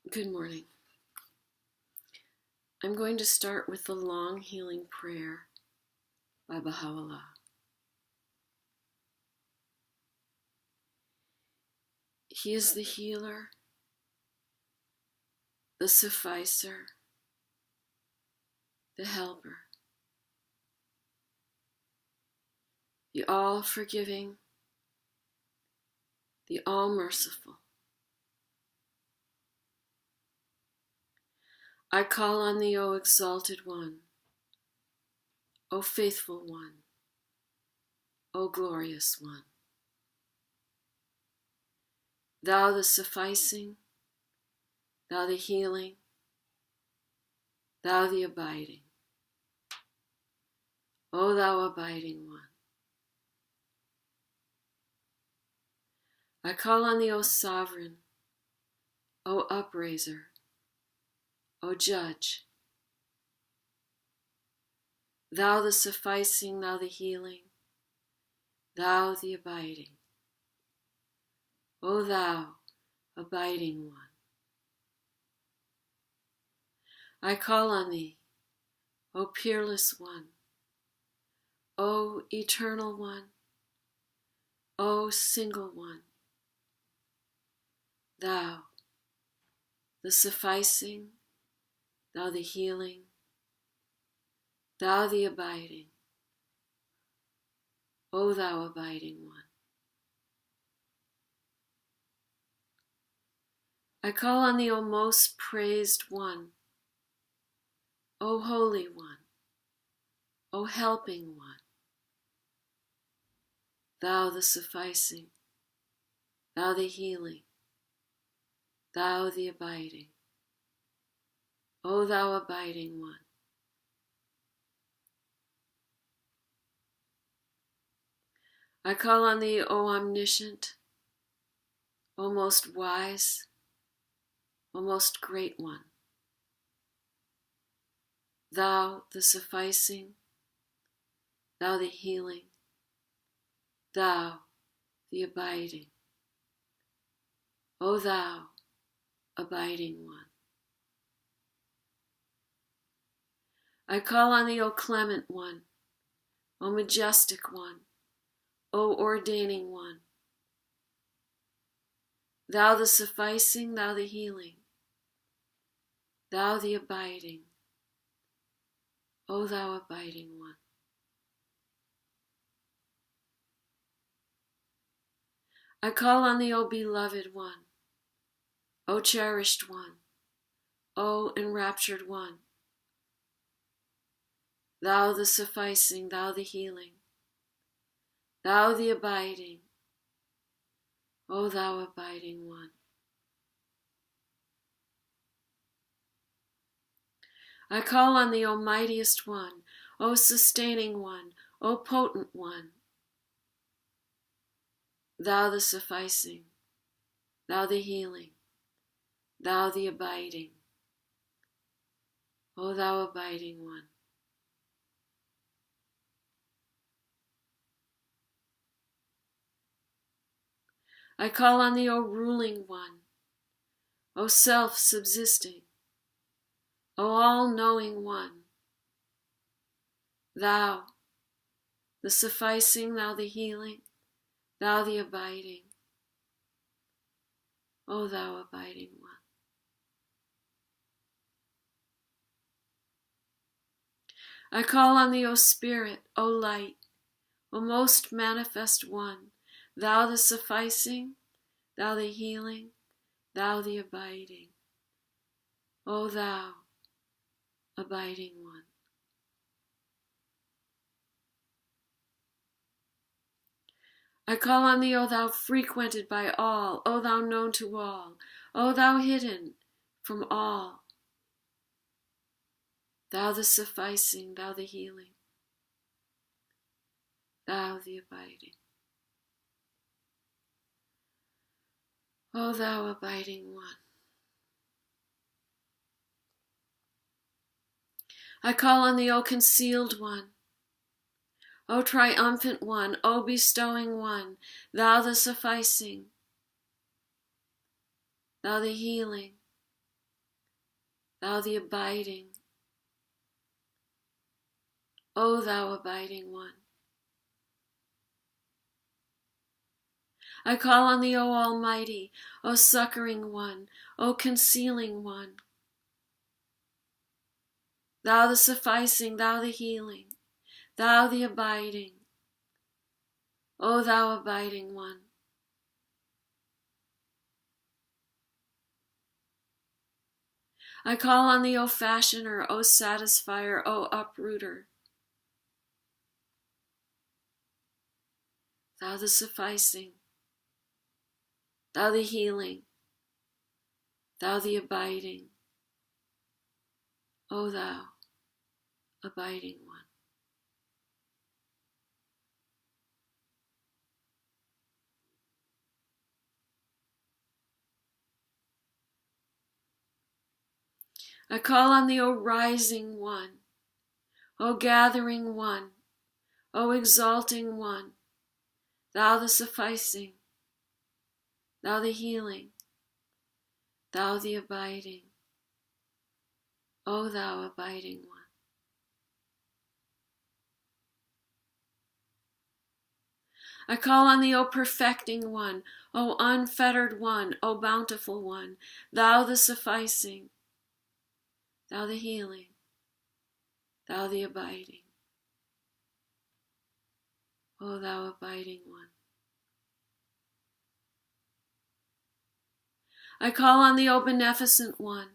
Good morning. I'm going to start with the long healing prayer by Bahá'u'lláh. He is the healer, the sufficer, the helper, the all-forgiving, the all-merciful. I call on thee, O exalted one, O faithful one, O glorious one. Thou the sufficing, thou the healing, thou the abiding. O thou abiding one. I call on thee, O sovereign, O upraiser, O judge. Thou the sufficing, thou the healing, thou the abiding. O thou abiding one. I call on thee, O peerless one, O eternal one, O single one. Thou, the sufficing, thou the healing, thou the abiding. O thou abiding one. I call on thee, O most praised one, O holy one, O helping one. Thou the sufficing, thou the healing, thou the abiding. O thou abiding one. I call on thee, O omniscient, O most wise, O most great one. Thou the sufficing, thou the healing, thou the abiding. O thou abiding one. I call on thee, O clement one, O majestic one, O ordaining one. Thou the sufficing, thou the healing, thou the abiding. O thou abiding one. I call on thee, O beloved one, O cherished one, O enraptured one. Thou the sufficing, thou the healing, thou the abiding. O thou abiding one. I call on thee, O mightiest one, O sustaining one, O potent one. Thou the sufficing, thou the healing, thou the abiding. O thou abiding one. I call on thee, O ruling one, O self-subsisting, O all-knowing one. Thou, the sufficing, thou the healing, thou the abiding. O thou abiding one. I call on thee, O Spirit, O light, O most manifest one. Thou the sufficing, thou the healing, thou the abiding. O thou abiding one. I call on thee, O thou frequented by all, O thou known to all, O thou hidden from all. Thou the sufficing, thou the healing, thou the abiding. O thou abiding one. I call on thee, O concealed one, O triumphant one, O bestowing one, thou the sufficing, thou the healing, thou the abiding, O thou abiding one. I call on thee, O Almighty, O succoring one, O concealing one, thou the sufficing, thou the healing, thou the abiding, O thou abiding one. I call on thee, O fashioner, O satisfier, O uprooter, thou the sufficing, thou the healing, thou the abiding, O thou abiding one. I call on thee, O rising one, O gathering one, O exalting one, thou the sufficing, thou the healing, thou the abiding, O thou abiding one. I call on thee, O perfecting one, O unfettered one, O bountiful one, thou the sufficing, thou the healing, thou the abiding, O thou abiding one. I call on thee, O beneficent one,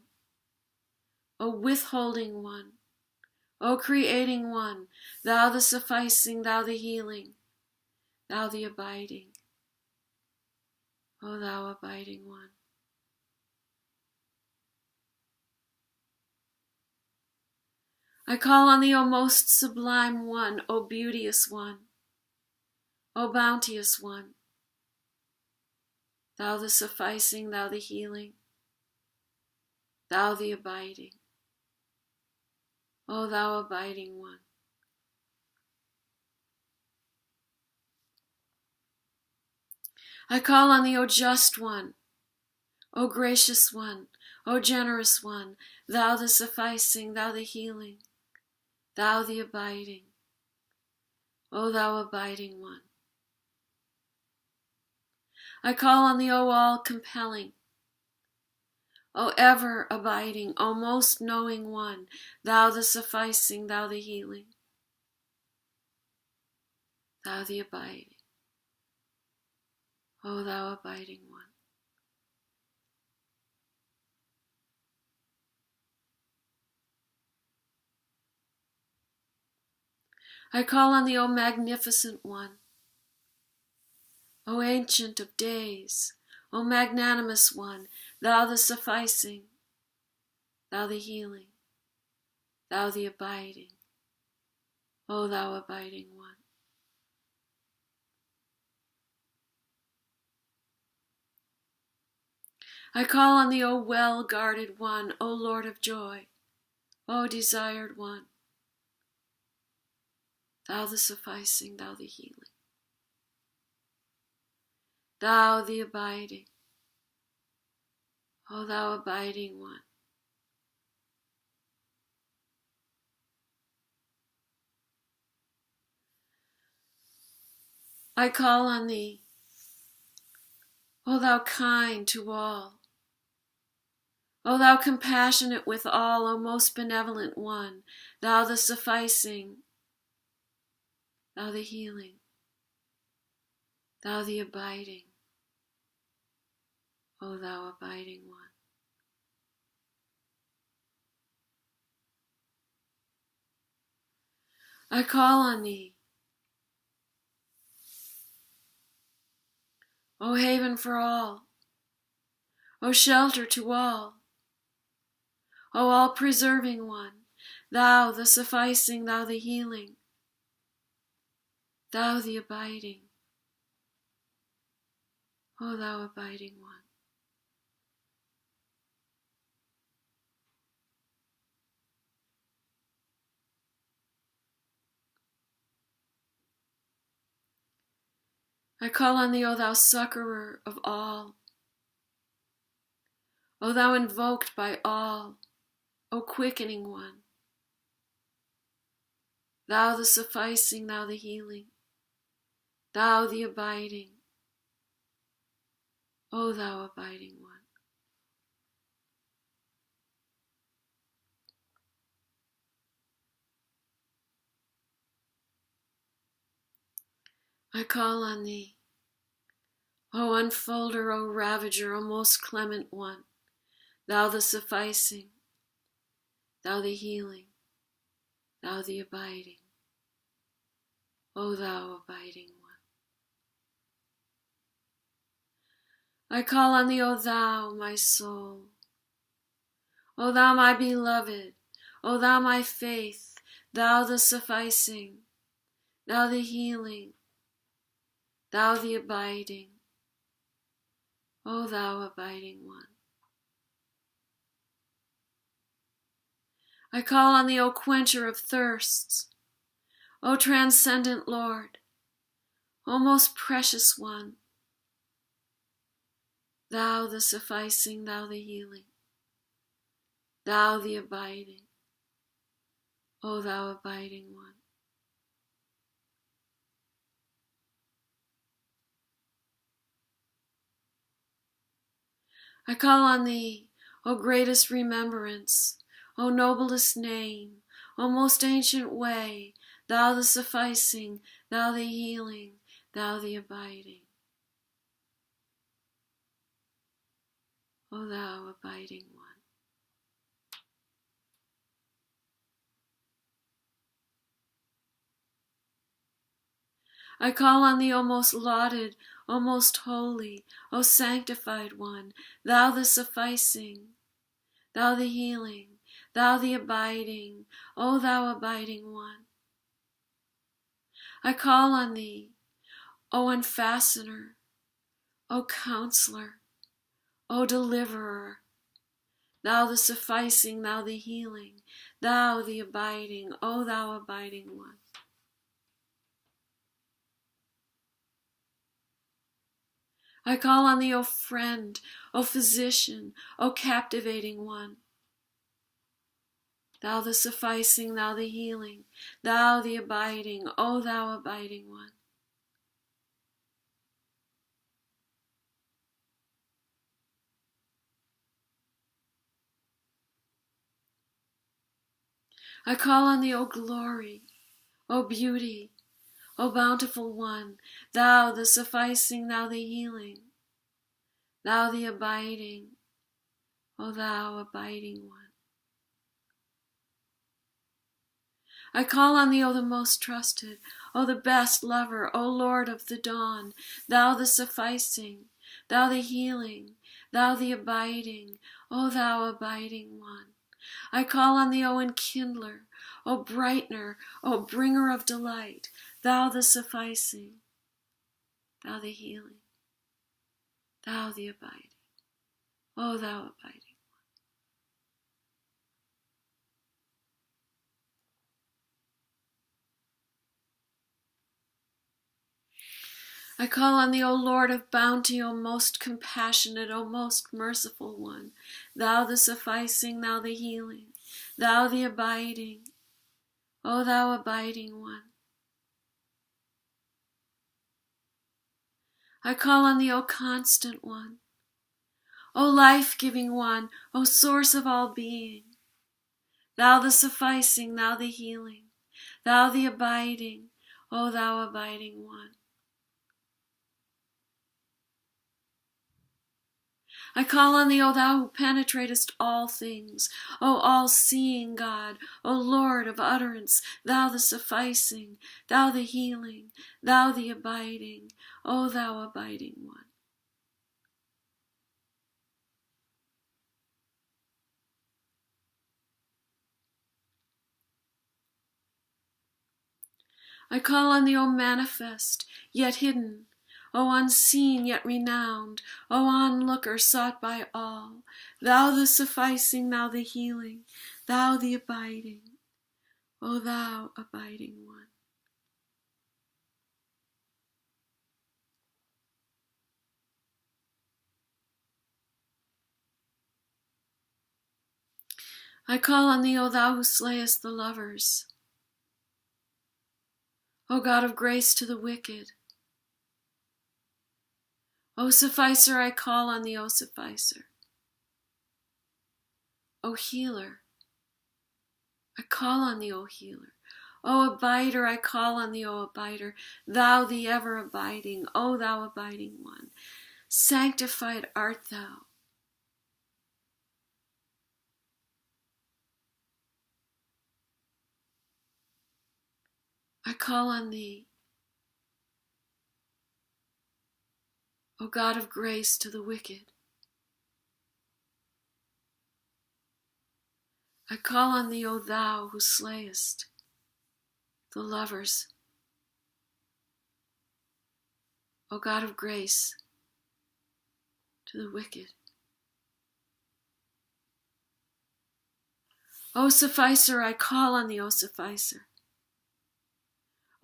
O withholding one, O creating one, thou the sufficing, thou the healing, thou the abiding, O thou abiding one. I call on thee, O most sublime one, O beauteous one, O bounteous one, thou the sufficing, thou the healing, thou the abiding, O thou abiding one. I call on thee, O just one, O gracious one, O generous one, thou the sufficing, thou the healing, thou the abiding, O thou abiding one. I call on thee, O all-compelling, O ever-abiding, O most knowing one, thou the sufficing, thou the healing, thou the abiding, O thou abiding one. I call on thee, O magnificent one, O ancient of days, O magnanimous one, thou the sufficing, thou the healing, thou the abiding, O thou abiding one. I call on thee, O well-guarded one, O Lord of joy, O desired one, thou the sufficing, thou the healing, thou the abiding, O thou abiding one. I call on thee, O thou kind to all, O thou compassionate with all, O most benevolent one, thou the sufficing, thou the healing, thou the abiding, O thou abiding one. I call on thee, O haven for all, O shelter to all, O all-preserving one, thou the sufficing, thou the healing, thou the abiding, O thou abiding one. I call on thee, O thou succorer of all, O thou invoked by all, O quickening one, thou the sufficing, thou the healing, thou the abiding, O thou abiding one. I call on thee, O unfolder, O ravager, O most clement one, thou the sufficing, thou the healing, thou the abiding, O thou abiding one. I call on thee, O thou, my soul, O thou my beloved, O thou my faith, thou the sufficing, thou the healing, thou the abiding, O thou abiding one. I call on thee, O quencher of thirsts, O transcendent Lord, O most precious one, thou the sufficing, thou the healing, thou the abiding, O thou abiding one. I call on thee, O greatest remembrance, O noblest name, O most ancient way, thou the sufficing, thou the healing, thou the abiding, O thou abiding one. I call on thee, O most lauded, O most holy, O sanctified one, thou the sufficing, thou the healing, thou the abiding, O thou abiding one. I call on thee, O unfastener, O counselor, O deliverer, thou the sufficing, thou the healing, thou the abiding, O thou abiding one. I call on thee, O friend, O physician, O captivating one, thou the sufficing, thou the healing, thou the abiding, O thou abiding one. I call on thee, O glory, O beauty, O bountiful one, thou the sufficing, thou the healing, thou the abiding, O thou abiding one. I call on thee, O the most trusted, O the best lover, O Lord of the dawn, thou the sufficing, thou the healing, thou the abiding, O thou abiding one. I call on thee, O enkindler, O brightener, O bringer of delight, thou the sufficing, thou the healing, thou the abiding, O thou abiding. I call on thee, O Lord of bounty, O most compassionate, O most merciful one, thou the sufficing, thou the healing, thou the abiding, O thou abiding one. I call on thee, O constant one, O life-giving one, O source of all being, thou the sufficing, thou the healing, thou the abiding, O thou abiding one. I call on thee, O thou who penetratest all things, O all-seeing God, O Lord of utterance, thou the sufficing, thou the healing, thou the abiding, O thou abiding one. I call on thee, O manifest, yet hidden, O unseen, yet renowned, O onlooker sought by all, thou the sufficing, thou the healing, thou the abiding, O thou abiding one. I call on thee, O thou who slayest the lovers. O God of grace to the wicked. O Sufficer, I call on thee, O Sufficer. O Healer, I call on thee, O Healer. O Abider, I call on thee, O Abider, thou the ever abiding, O thou abiding one. Sanctified art thou. I call on thee, O God of grace to the wicked. I call on thee, O thou who slayest the lovers. O God of grace to the wicked. O Sufficer, I call on thee, O Sufficer.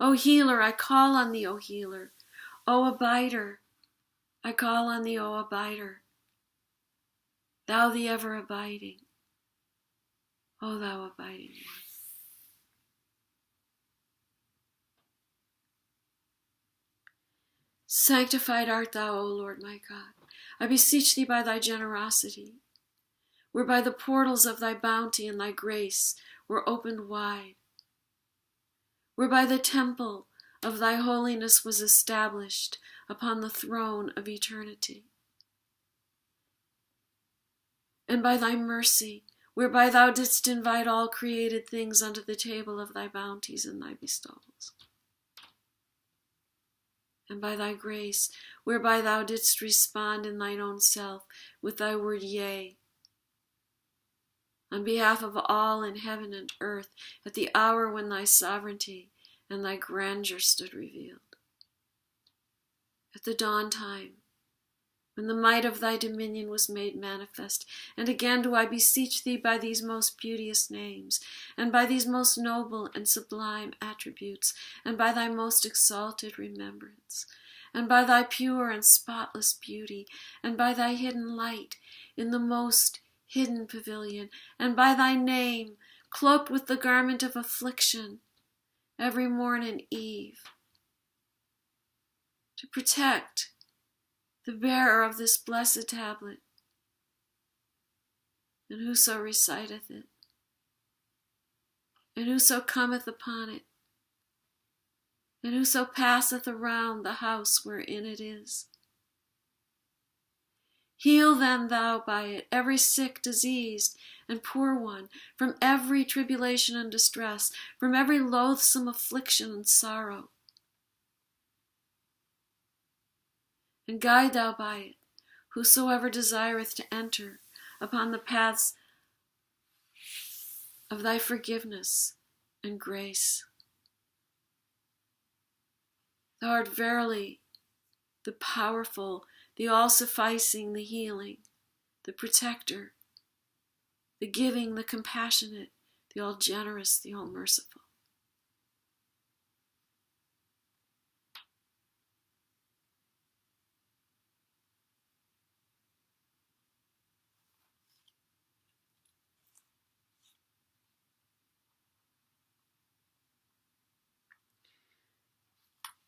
O Healer, I call on thee, O Healer. O Abider, I call on thee, O Abider, thou the ever abiding, O thou abiding one. Sanctified art thou, O Lord my God. I beseech thee by thy generosity, whereby the portals of thy bounty and thy grace were opened wide, whereby the temple of thy holiness was established upon the throne of eternity. And by thy mercy, whereby thou didst invite all created things unto the table of thy bounties and thy bestowals. And by thy grace, whereby thou didst respond in thine own self with thy word yea, on behalf of all in heaven and earth, at the hour when thy sovereignty and thy grandeur stood revealed. At the dawn time, when the might of thy dominion was made manifest. And again do I beseech thee by these most beauteous names, and by these most noble and sublime attributes, and by thy most exalted remembrance, and by thy pure and spotless beauty, and by thy hidden light in the most hidden pavilion, and by thy name, cloaked with the garment of affliction, every morn and eve, to protect the bearer of this blessed tablet, and whoso reciteth it, and whoso cometh upon it, and whoso passeth around the house wherein it is. Heal then thou by it every sick, diseased, and poor one, from every tribulation and distress, from every loathsome affliction and sorrow. And guide thou by it whosoever desireth to enter upon the paths of thy forgiveness and grace. Thou art verily the powerful, the all-sufficing, the healing, the protector, the giving, the compassionate, the all-generous, the all-merciful.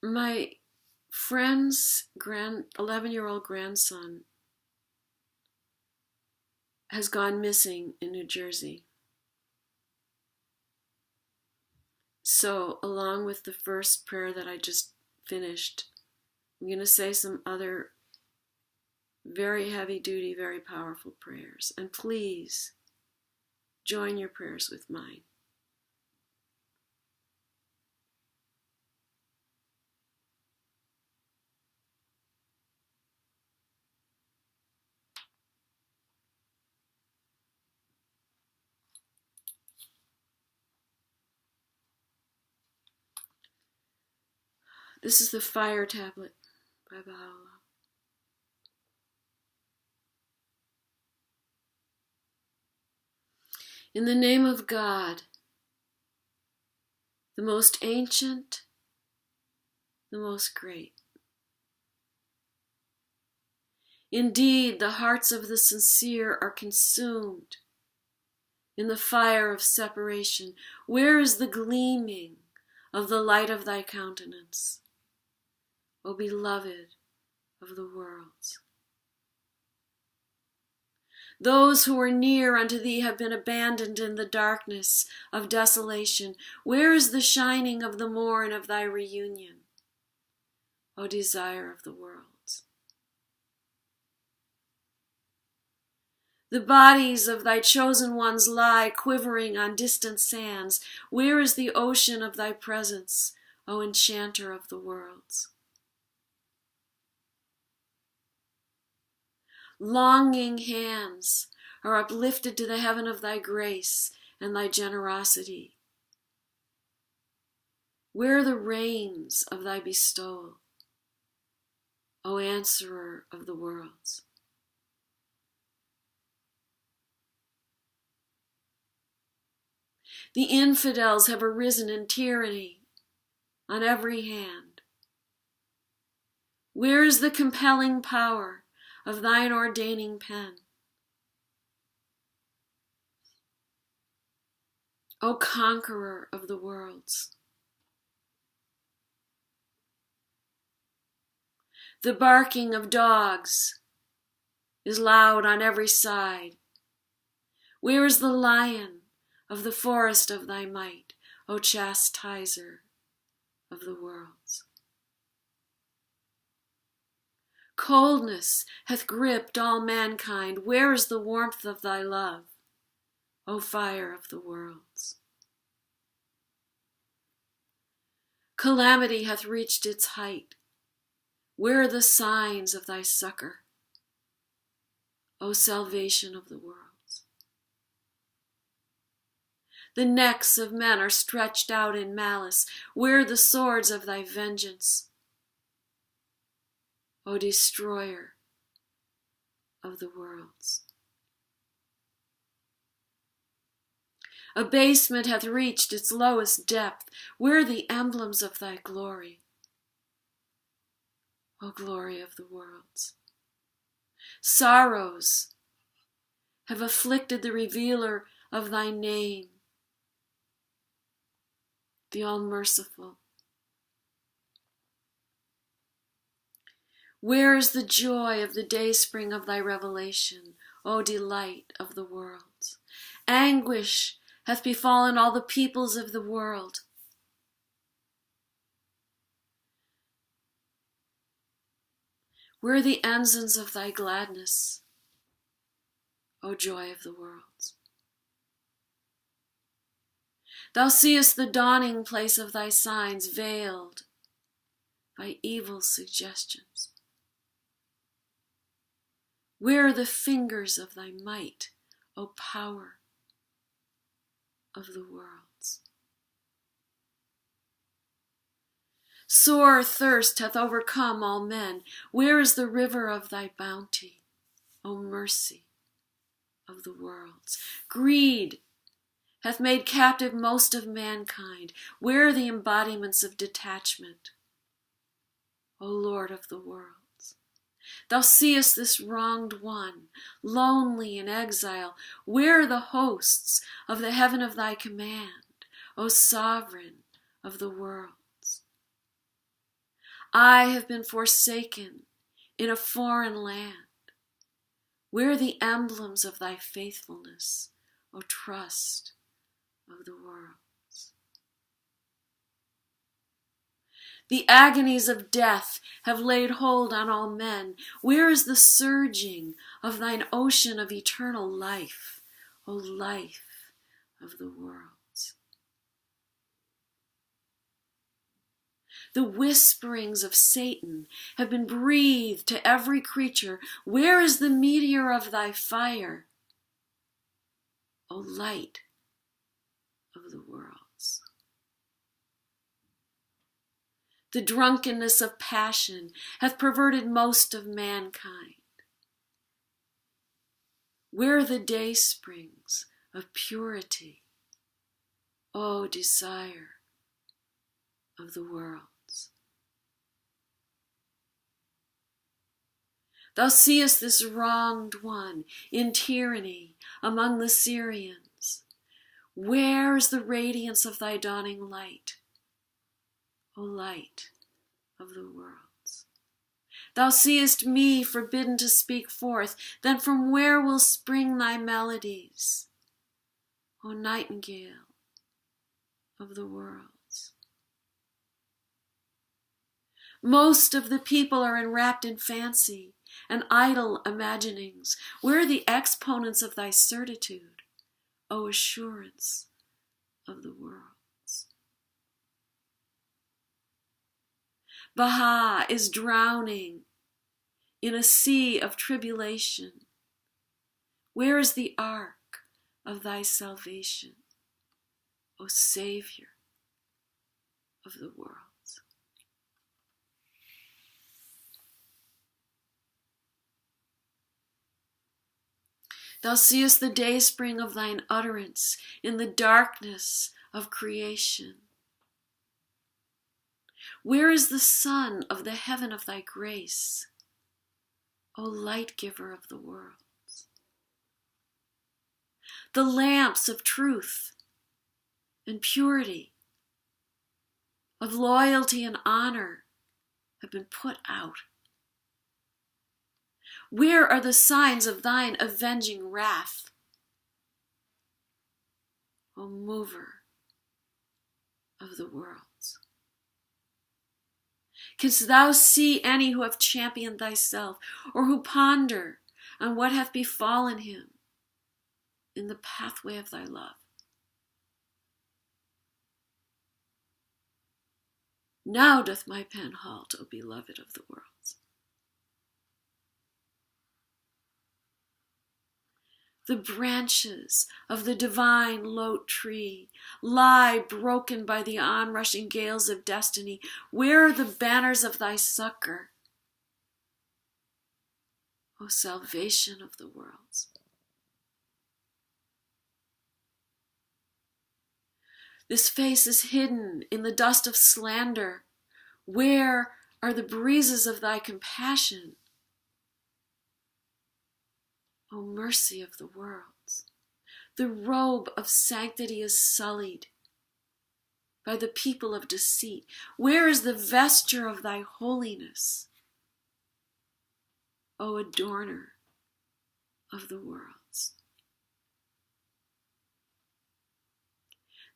My friend's 11-year-old grandson has gone missing in New Jersey. So, along with the first prayer that I just finished, I'm going to say some other very heavy-duty, very powerful prayers. And please, join your prayers with mine. This is the Fire Tablet by Bahá'u'lláh. In the name of God, the most ancient, the most great. Indeed, the hearts of the sincere are consumed in the fire of separation? Where is the gleaming of the light of thy countenance, O beloved of the worlds? Those who were near unto thee have been abandoned in the darkness of desolation. Where is the shining of the morn of thy reunion, O desire of the worlds? The bodies of thy chosen ones lie quivering on distant sands. Where is the ocean of thy presence, O enchanter of the worlds? Longing hands are uplifted to the heaven of thy grace and thy generosity. Where are the rains of thy bestowal, O answerer of the worlds? The infidels have arisen in tyranny on every hand. Where is the compelling power of thine ordaining pen? O conqueror of the worlds. The barking of dogs is loud on every side. Where is the lion of the forest of thy might, O chastiser of the worlds? Coldness hath gripped all mankind. Where is the warmth of thy love, O fire of the worlds? Calamity hath reached its height. Where are the signs of thy succor, O salvation of the worlds? The necks of men are stretched out in malice. Where are the swords of thy vengeance, O destroyer of the worlds? Abasement hath reached its lowest depth. Where are the emblems of thy glory, O glory of the worlds? Sorrows have afflicted the revealer of thy name, the all-merciful. Where is the joy of the dayspring of thy revelation, O delight of the worlds? Anguish hath befallen all the peoples of the world. Where are the ensigns of thy gladness, O joy of the worlds? Thou seest the dawning place of thy signs veiled by evil suggestions. Where are the fingers of thy might, O power of the worlds? Sore thirst hath overcome all men. Where is the river of thy bounty, O mercy of the worlds? Greed hath made captive most of mankind. Where are the embodiments of detachment, O Lord of the worlds? Thou seest this wronged one, lonely in exile. Where are the hosts of the heaven of thy command, O sovereign of the worlds? I have been forsaken in a foreign land. Where are the emblems of thy faithfulness, O trust of the worlds? The agonies of death have laid hold on all men. Where is the surging of thine ocean of eternal life, O life of the worlds? The whisperings of Satan have been breathed to every creature. Where is the meteor of thy fire, O light of the worlds? The drunkenness of passion hath perverted most of mankind. Where are the day springs of purity, O desire of the worlds? Thou seest this wronged one in tyranny among the Syrians. Where is the radiance of thy dawning light, O light of the worlds? Thou seest me forbidden to speak forth, then from where will spring thy melodies, O nightingale of the worlds? Most of the people are enwrapped in fancy and idle imaginings. Where are the exponents of thy certitude, O assurance of the worlds? Baha is drowning in a sea of tribulation. Where is the ark of thy salvation, O Savior of the worlds? Thou seest the dayspring of thine utterance in the darkness of creation. Where is the sun of the heaven of thy grace, O light giver of the worlds? The lamps of truth and purity, of loyalty and honor have been put out. Where are the signs of thine avenging wrath, O mover of the worlds? Canst thou see any who have championed thyself, or who ponder on what hath befallen him in the pathway of thy love? Now doth my pen halt, O beloved of the worlds. The branches of the divine lote tree lie broken by the onrushing gales of destiny. Where are the banners of thy succor, O salvation of the worlds? This face is hidden in the dust of slander. Where are the breezes of thy compassion, O mercy of the worlds? The robe of sanctity is sullied by the people of deceit. Where is the vesture of thy holiness, O adorner of the worlds?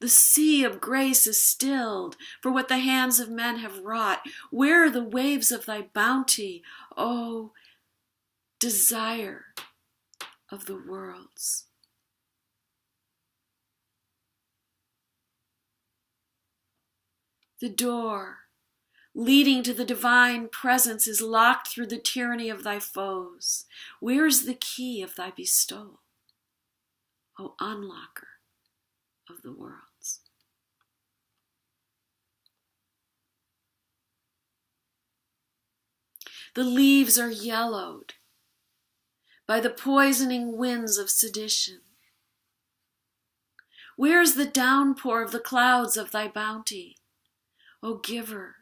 The sea of grace is stilled for what the hands of men have wrought. Where are the waves of thy bounty, O desire of the worlds? The door leading to the divine presence is locked through the tyranny of thy foes. Where is the key of thy bestowal, O unlocker of the worlds? The leaves are yellowed by the poisoning winds of sedition. Where is the downpour of the clouds of thy bounty, O giver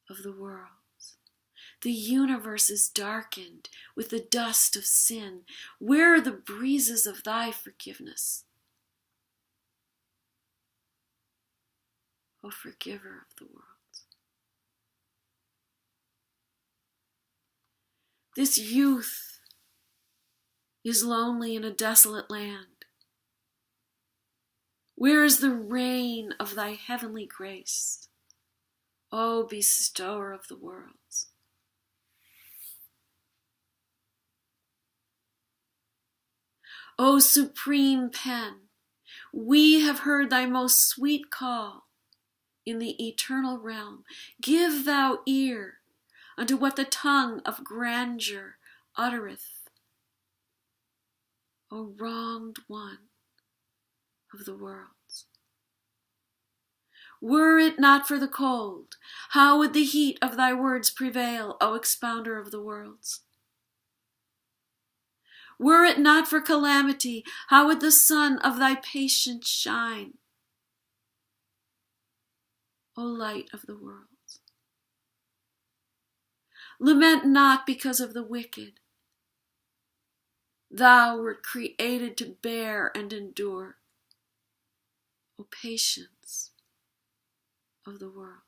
of the worlds? The universe is darkened with the dust of sin. Where are the breezes of thy forgiveness, O forgiver of the worlds? This youth is lonely in a desolate land. Where is the rain of thy heavenly grace, O bestower of the worlds? O supreme pen, we have heard thy most sweet call in the eternal realm. Give thou ear unto what the tongue of grandeur uttereth, O wronged one of the worlds. Were it not for the cold, how would the heat of thy words prevail, O expounder of the worlds? Were it not for calamity, how would the sun of thy patience shine, O light of the worlds? Lament not because of the wicked. Thou wert created to bear and endure. O patience of the world.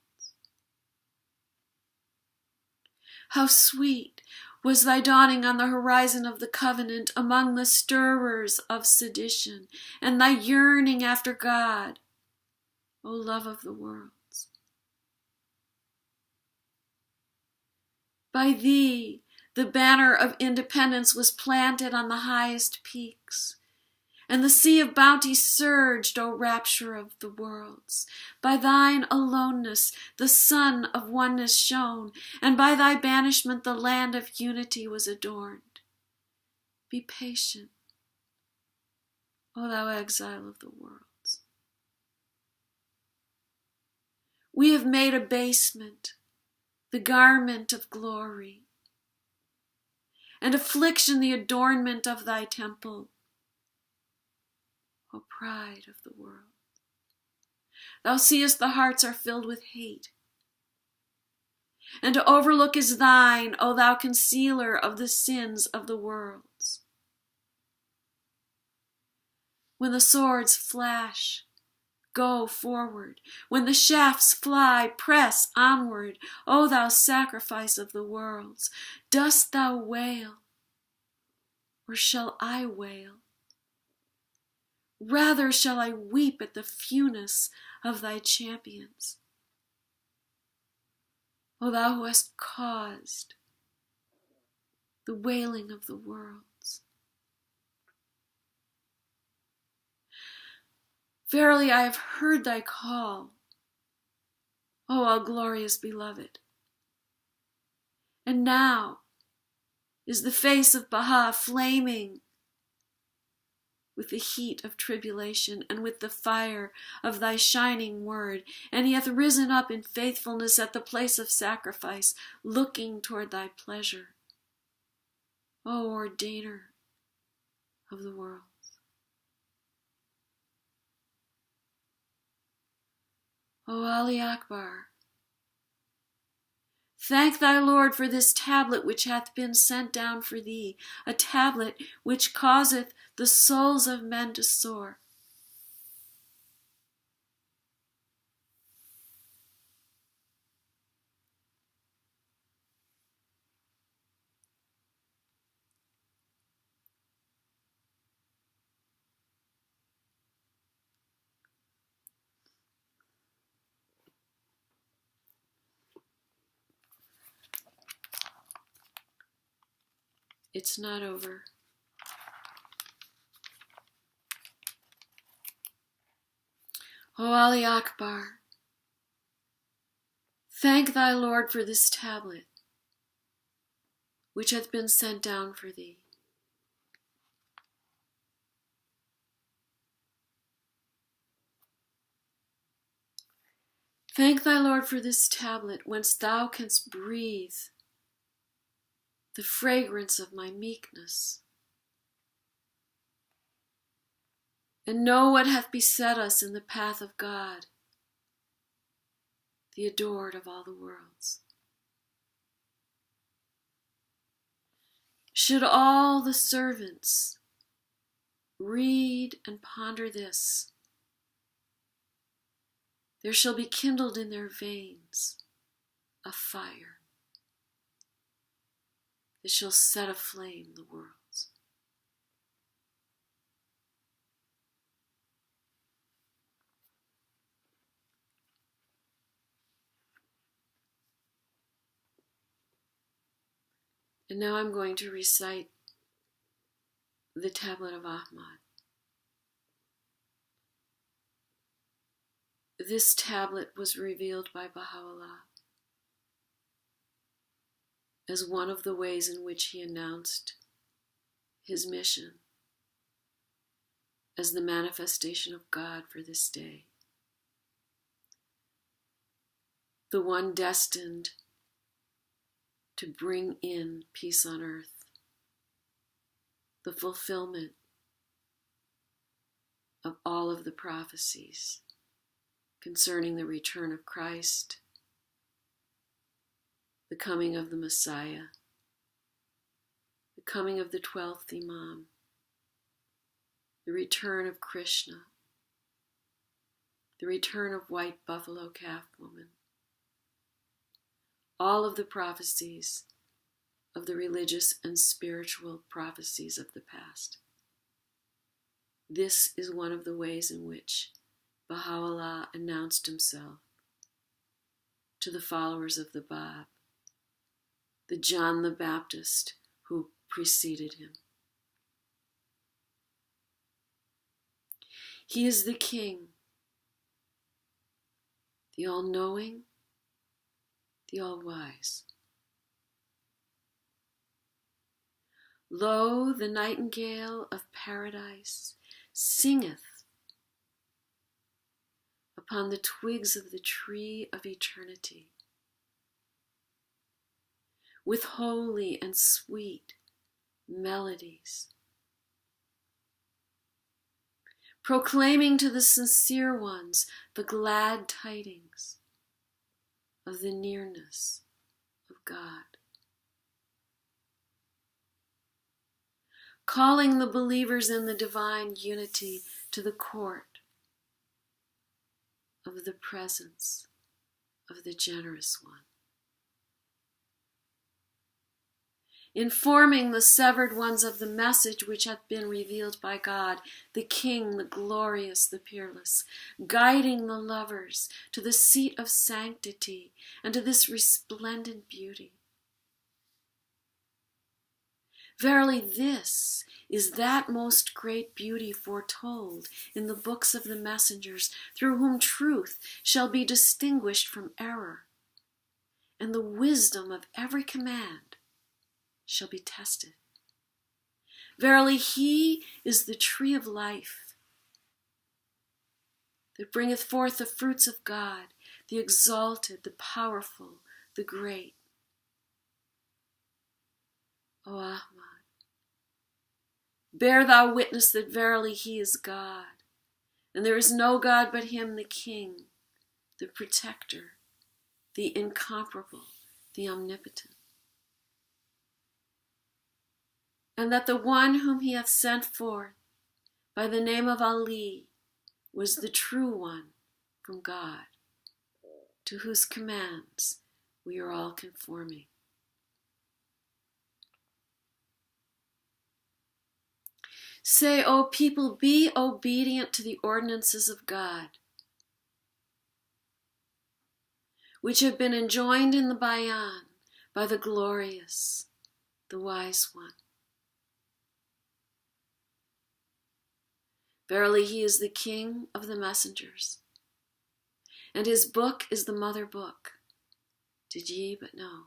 How sweet was thy dawning on the horizon of the covenant among the stirrers of sedition, and thy yearning after God, O love of the worlds. By thee the banner of independence was planted on the highest peaks, and the sea of bounty surged, O rapture of the worlds. By thine aloneness the sun of oneness shone, and by thy banishment the land of unity was adorned. Be patient, O thou exile of the worlds. We have made abasement the garment of glory, and affliction the adornment of thy temple. O pride of the world. Thou seest the hearts are filled with hate, and to overlook is thine, O thou concealer of the sins of the worlds. When the swords flash, go forward. When the shafts fly, press onward. O thou sacrifice of the worlds, dost thou wail, or shall I wail? Rather shall I weep at the fewness of thy champions. O thou who hast caused the wailing of the worlds. Verily I have heard thy call, O all glorious beloved. And now is the face of Baha flaming with the heat of tribulation and with the fire of thy shining word, and he hath risen up in faithfulness at the place of sacrifice, looking toward thy pleasure, O ordainer of the worlds. O Ali Akbar, thank thy Lord for this tablet which hath been sent down for thee, a tablet which causeth the souls of men to soar. It's not over. O Ali Akbar, thank thy Lord for this tablet which hath been sent down for thee. Thank thy Lord for this tablet whence thou canst breathe the fragrance of my meekness, and know what hath beset us in the path of God, the adored of all the worlds. Should all the servants read and ponder this, there shall be kindled in their veins a fire that shall set aflame the worlds. And now I'm going to recite the tablet of Ahmad. This tablet was revealed by Baha'u'lláh as one of the ways in which he announced his mission as the manifestation of God for this day. The one destined to bring in peace on earth, the fulfillment of all of the prophecies concerning the return of Christ, the coming of the Messiah, the coming of the 12th Imam, the return of Krishna, the return of white buffalo calf woman. All of the prophecies of the religious and spiritual prophecies of the past. This is one of the ways in which Baha'u'lláh announced himself to the followers of the Bab, the John the Baptist who preceded him. He is the King, the all-knowing, the all-wise. Lo, the nightingale of paradise singeth upon the twigs of the tree of eternity, with holy and sweet melodies, proclaiming to the sincere ones the glad tidings of the nearness of God, calling the believers in the divine unity to the court of the presence of the generous one, informing the severed ones of the message which hath been revealed by God, the King, the glorious, the peerless, guiding the lovers to the seat of sanctity and to this resplendent beauty. Verily, this is that most great beauty foretold in the books of the messengers, through whom truth shall be distinguished from error, and the wisdom of every command shall be tested. Verily, he is the tree of life that bringeth forth the fruits of God, the exalted, the powerful, the great. O Ahmad, bear thou witness that verily he is God, and there is no God but him, the King, the protector, the incomparable, the omnipotent. And that the one whom he hath sent forth by the name of Ali was the true one from God, to whose commands we are all conforming. Say, O people, be obedient to the ordinances of God, which have been enjoined in the Bayan by the glorious, the wise one. Verily, he is the King of the messengers, and his book is the mother book. Did ye but know?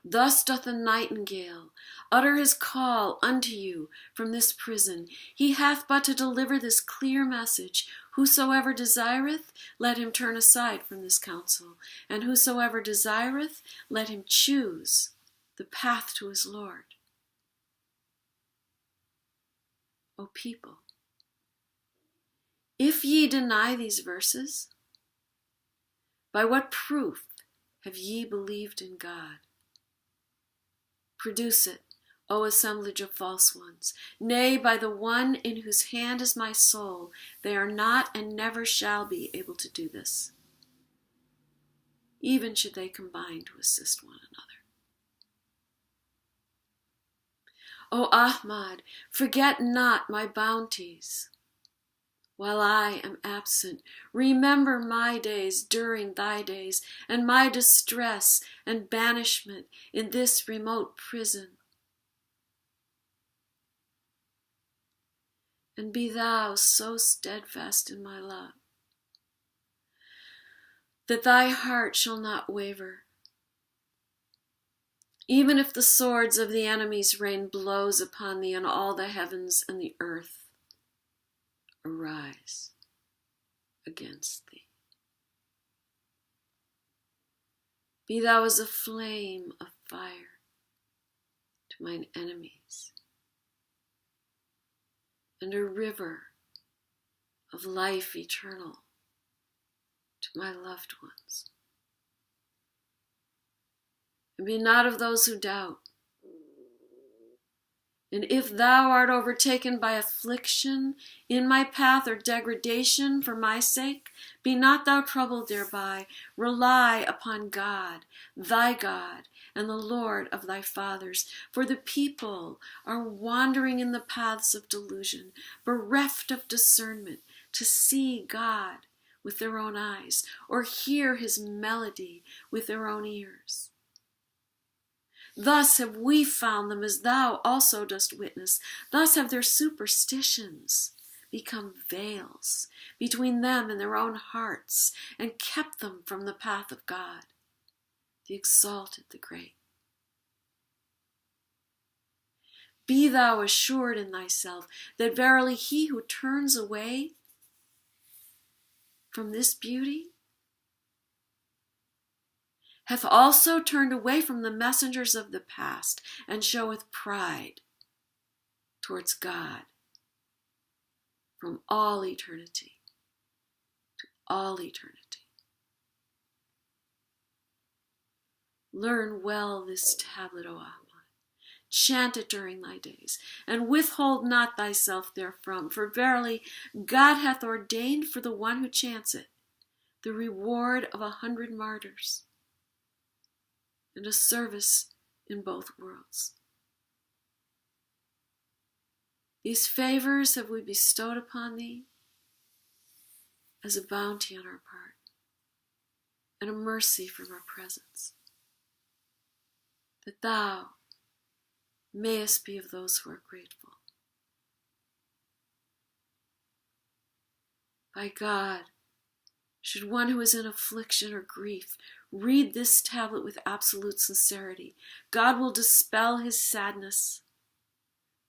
Thus doth the nightingale utter his call unto you from this prison. He hath but to deliver this clear message. Whosoever desireth, let him turn aside from this counsel, and whosoever desireth, let him choose the path to his Lord. O people, if ye deny these verses, by what proof have ye believed in God? Produce it, O assemblage of false ones. Nay, by the one in whose hand is my soul, they are not and never shall be able to do this, even should they combine to assist one another. O Ahmad, forget not my bounties. While I am absent, remember my days during thy days, and my distress and banishment in this remote prison. And be thou so steadfast in my love, that thy heart shall not waver. Even if the swords of the enemies rain blows upon thee, and all the heavens and the earth arise against thee. Be thou as a flame of fire to mine enemies, and a river of life eternal to my loved ones. And be not of those who doubt. And if thou art overtaken by affliction in my path or degradation for my sake, be not thou troubled thereby. Rely upon God, thy God, and the Lord of thy fathers. For the people are wandering in the paths of delusion, bereft of discernment to see God with their own eyes, or hear his melody with their own ears. Thus have we found them, as thou also dost witness. Thus have their superstitions become veils between them and their own hearts, and kept them from the path of God, the exalted, the great. Be thou assured in thyself that verily he who turns away from this beauty hath also turned away from the messengers of the past, and showeth pride towards God from all eternity to all eternity. Learn well this tablet, O Ahmad. Chant it during thy days, and withhold not thyself therefrom, for verily God hath ordained for the one who chants it the reward of 100 martyrs, and a service in both worlds. These favors have we bestowed upon thee as a bounty on our part, and a mercy from our presence, that thou mayest be of those who are grateful. By God, should one who is in affliction or grief read this tablet with absolute sincerity, God will dispel his sadness,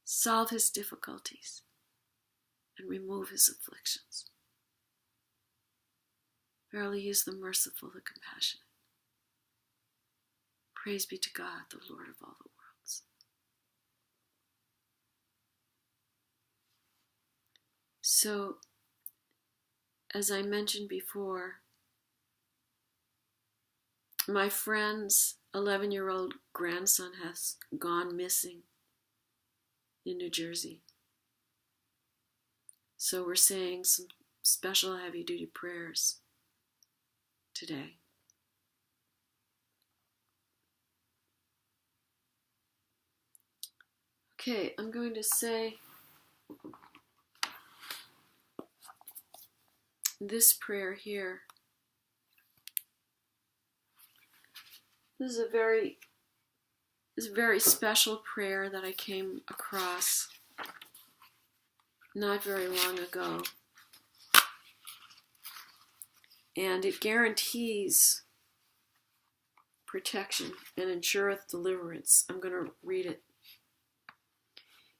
solve his difficulties, and remove his afflictions. Verily he is the merciful, the compassionate. Praise be to God, the Lord of all the worlds. So, as I mentioned before, my friend's 11-year-old grandson has gone missing in New Jersey. So we're saying some special heavy-duty prayers today. Okay, I'm going to say this prayer here. This is a very special prayer that I came across not very long ago. And it guarantees protection and ensureth deliverance. I'm going to read it.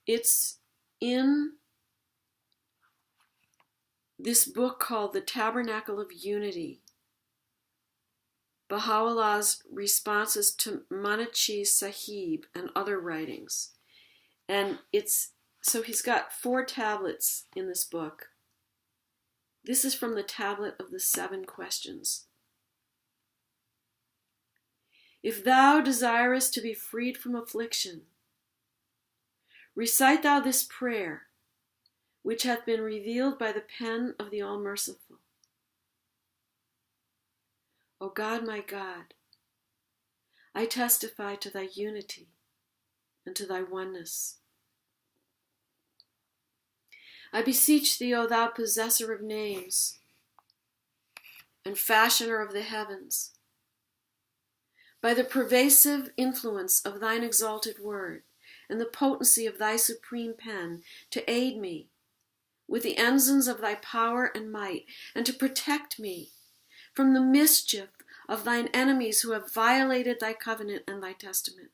It's in this book called The Tabernacle of Unity, Baha'u'llah's responses to Manachi Sahib and other writings. And so he's got 4 tablets in this book. This is from the tablet of the 7 questions. If thou desirest to be freed from affliction, recite thou this prayer, which hath been revealed by the pen of the All-Merciful. O God, my God, I testify to thy unity and to thy oneness. I beseech thee, O thou possessor of names and fashioner of the heavens, by the pervasive influence of thine exalted word and the potency of thy supreme pen, to aid me with the ensigns of thy power and might, and to protect me from the mischief of thine enemies who have violated thy covenant and thy testament.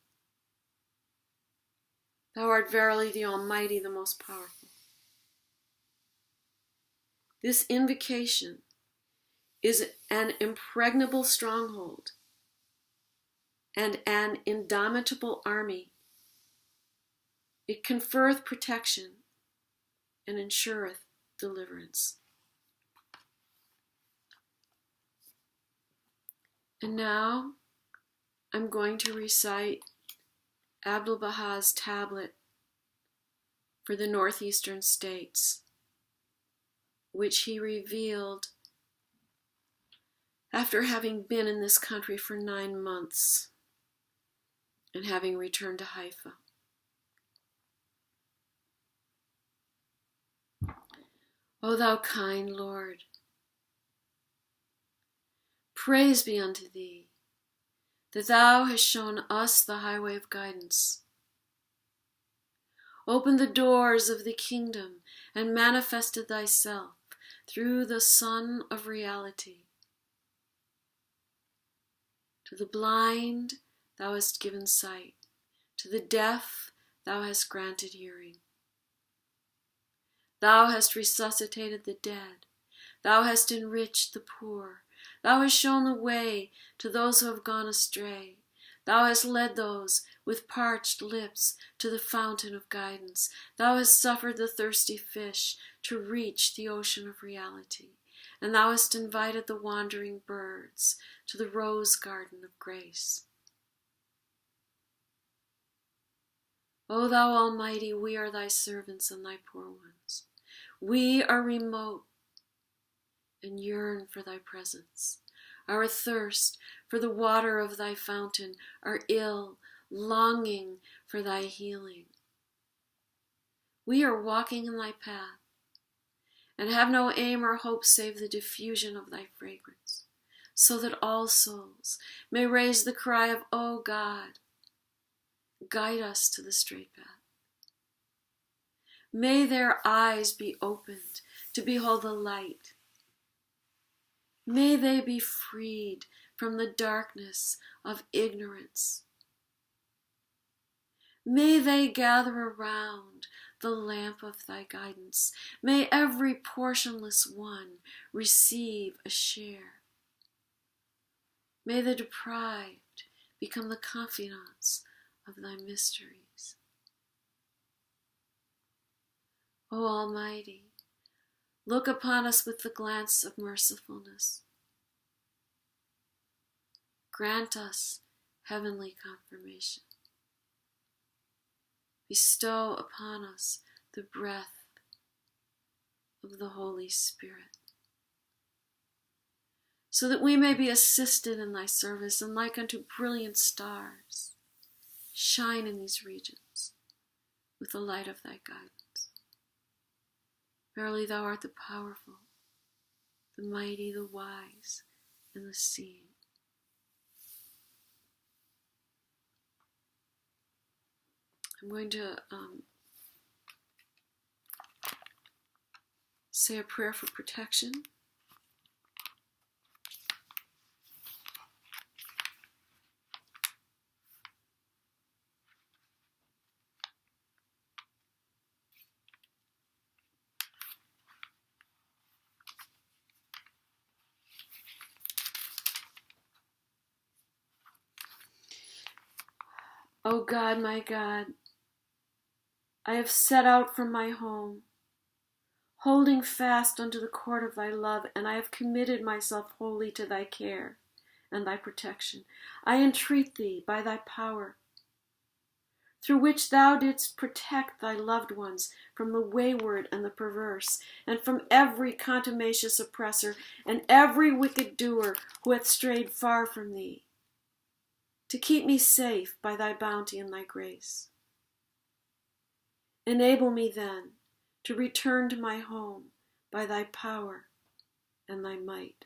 Thou art verily the Almighty, the most powerful. This invocation is an impregnable stronghold and an indomitable army. It conferreth protection and ensureth deliverance. And now I'm going to recite Abdul Baha's tablet for the northeastern states, which he revealed after having been in this country for 9 months and having returned to Haifa. O thou kind Lord, praise be unto thee, that thou hast shown us the highway of guidance. Open the doors of the kingdom and manifested thyself through the Son of reality. To the blind thou hast given sight, to the deaf thou hast granted hearing. Thou hast resuscitated the dead, thou hast enriched the poor, thou hast shown the way to those who have gone astray. Thou hast led those with parched lips to the fountain of guidance. Thou hast suffered the thirsty fish to reach the ocean of reality. And thou hast invited the wandering birds to the rose garden of grace. O thou Almighty, we are thy servants and thy poor ones. We are remote and yearn for thy presence, are athirst for the water of thy fountain, are ill, longing for thy healing. We are walking in thy path, and have no aim or hope save the diffusion of thy fragrance, so that all souls may raise the cry of, O God, guide us to the straight path. May their eyes be opened to behold the light. May they be freed from the darkness of ignorance. May they gather around the lamp of thy guidance. May every portionless one receive a share. May the deprived become the confidants of thy mysteries. O Almighty, look upon us with the glance of mercifulness. Grant us heavenly confirmation. Bestow upon us the breath of the Holy Spirit, so that we may be assisted in thy service, and like unto brilliant stars, shine in these regions with the light of thy guidance. Verily thou art the powerful, the mighty, the wise, and the seeing. I'm going to say a prayer for protection. O God, my God, I have set out from my home, holding fast unto the cord of thy love, and I have committed myself wholly to thy care and thy protection. I entreat thee by thy power, through which thou didst protect thy loved ones from the wayward and the perverse, and from every contumacious oppressor and every wicked doer who hath strayed far from thee, to keep me safe by thy bounty and thy grace. Enable me then to return to my home by thy power and thy might.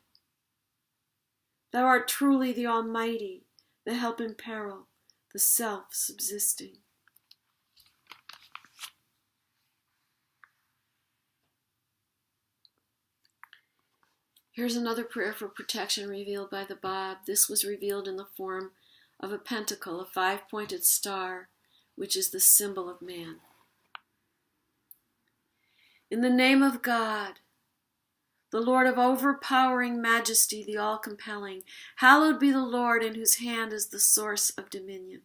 Thou art truly the Almighty, the help in peril, the self-subsisting. Here's another prayer for protection revealed by the Bab. This was revealed in the form of a pentacle, a 5-pointed star, which is the symbol of man. In the name of God, the Lord of overpowering majesty, the all-compelling, hallowed be the Lord in whose hand is the source of dominion.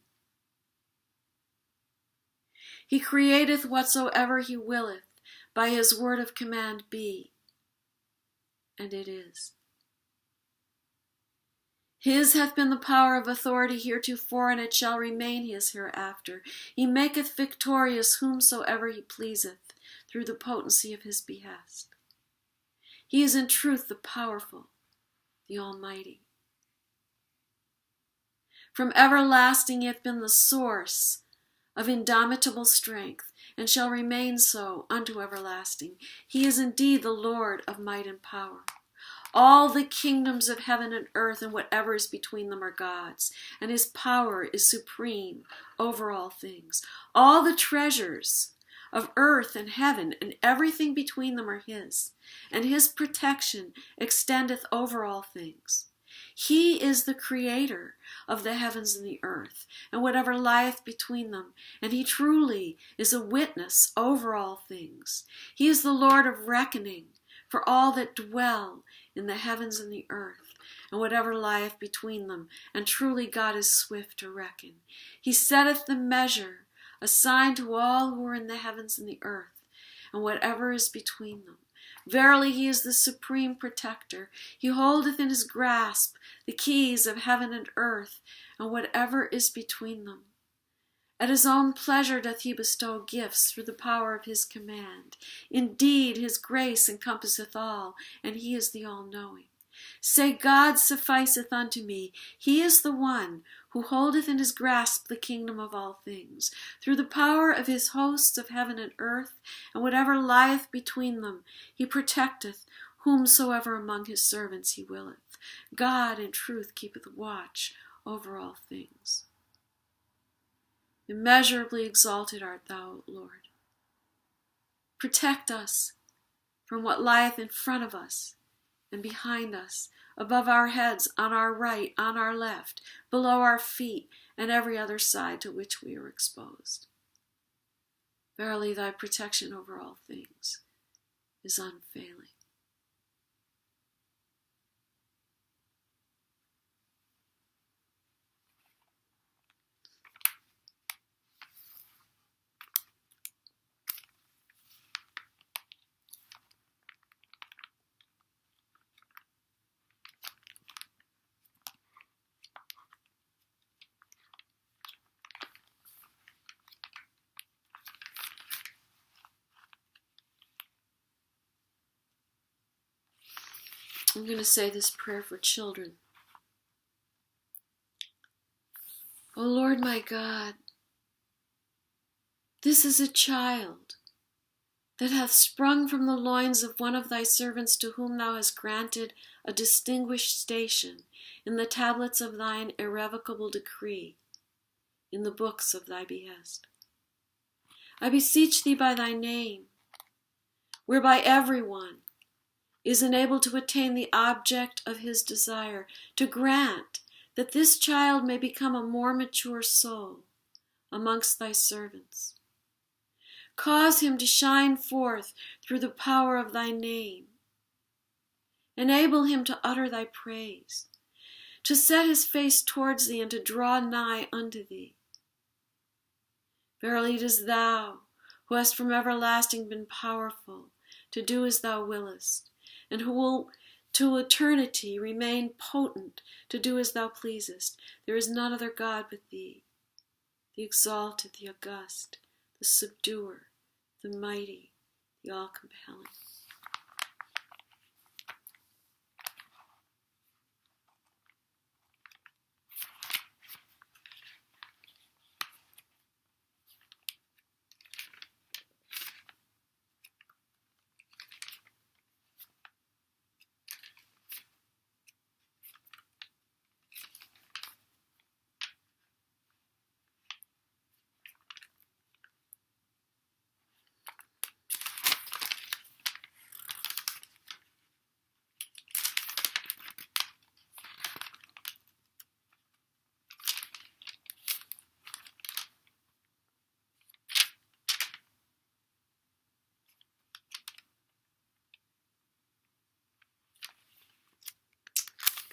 He createth whatsoever he willeth, by his word of command be, and it is. His hath been the power of authority heretofore, and it shall remain his hereafter. He maketh victorious whomsoever he pleaseth, through the potency of his behest. He is in truth the powerful, the Almighty. From everlasting he hath been the source of indomitable strength, and shall remain so unto everlasting. He is indeed the Lord of might and power. All the kingdoms of heaven and earth and whatever is between them are God's, and his power is supreme over all things. All the treasures of earth and heaven and everything between them are his, and his protection extendeth over all things. He is the creator of the heavens and the earth, and whatever lieth between them, and he truly is a witness over all things. He is the Lord of reckoning for all that dwell in the heavens and the earth, and whatever lieth between them, and truly God is swift to reckon. He setteth the measure assigned to all who are in the heavens and the earth, and whatever is between them. Verily he is the supreme protector. He holdeth in his grasp the keys of heaven and earth, and whatever is between them. At his own pleasure doth he bestow gifts through the power of his command. Indeed, his grace encompasseth all, and he is the all-knowing. Say, God sufficeth unto me. He is the one who holdeth in his grasp the kingdom of all things, through the power of his hosts of heaven and earth, and whatever lieth between them, he protecteth whomsoever among his servants he willeth. God in truth keepeth watch over all things. Immeasurably exalted art thou, Lord. Protect us from what lieth in front of us and behind us, above our heads, on our right, on our left, below our feet, and every other side to which we are exposed. Verily thy protection over all things is unfailing. I'm going to say this prayer for children. O Lord my God, this is a child that hath sprung from the loins of one of thy servants, to whom thou hast granted a distinguished station in the tablets of thine irrevocable decree, in the books of thy behest. I beseech thee by thy name, whereby everyone is enabled to attain the object of his desire, to grant that this child may become a more mature soul amongst thy servants. Cause him to shine forth through the power of thy name. Enable him to utter thy praise, to set his face towards thee, and to draw nigh unto thee. Verily it is thou who hast from everlasting been powerful to do as thou willest, and who will to eternity remain potent to do as thou pleasest. There is none other God but thee, the exalted, the august, the subduer, the mighty, the all-compelling.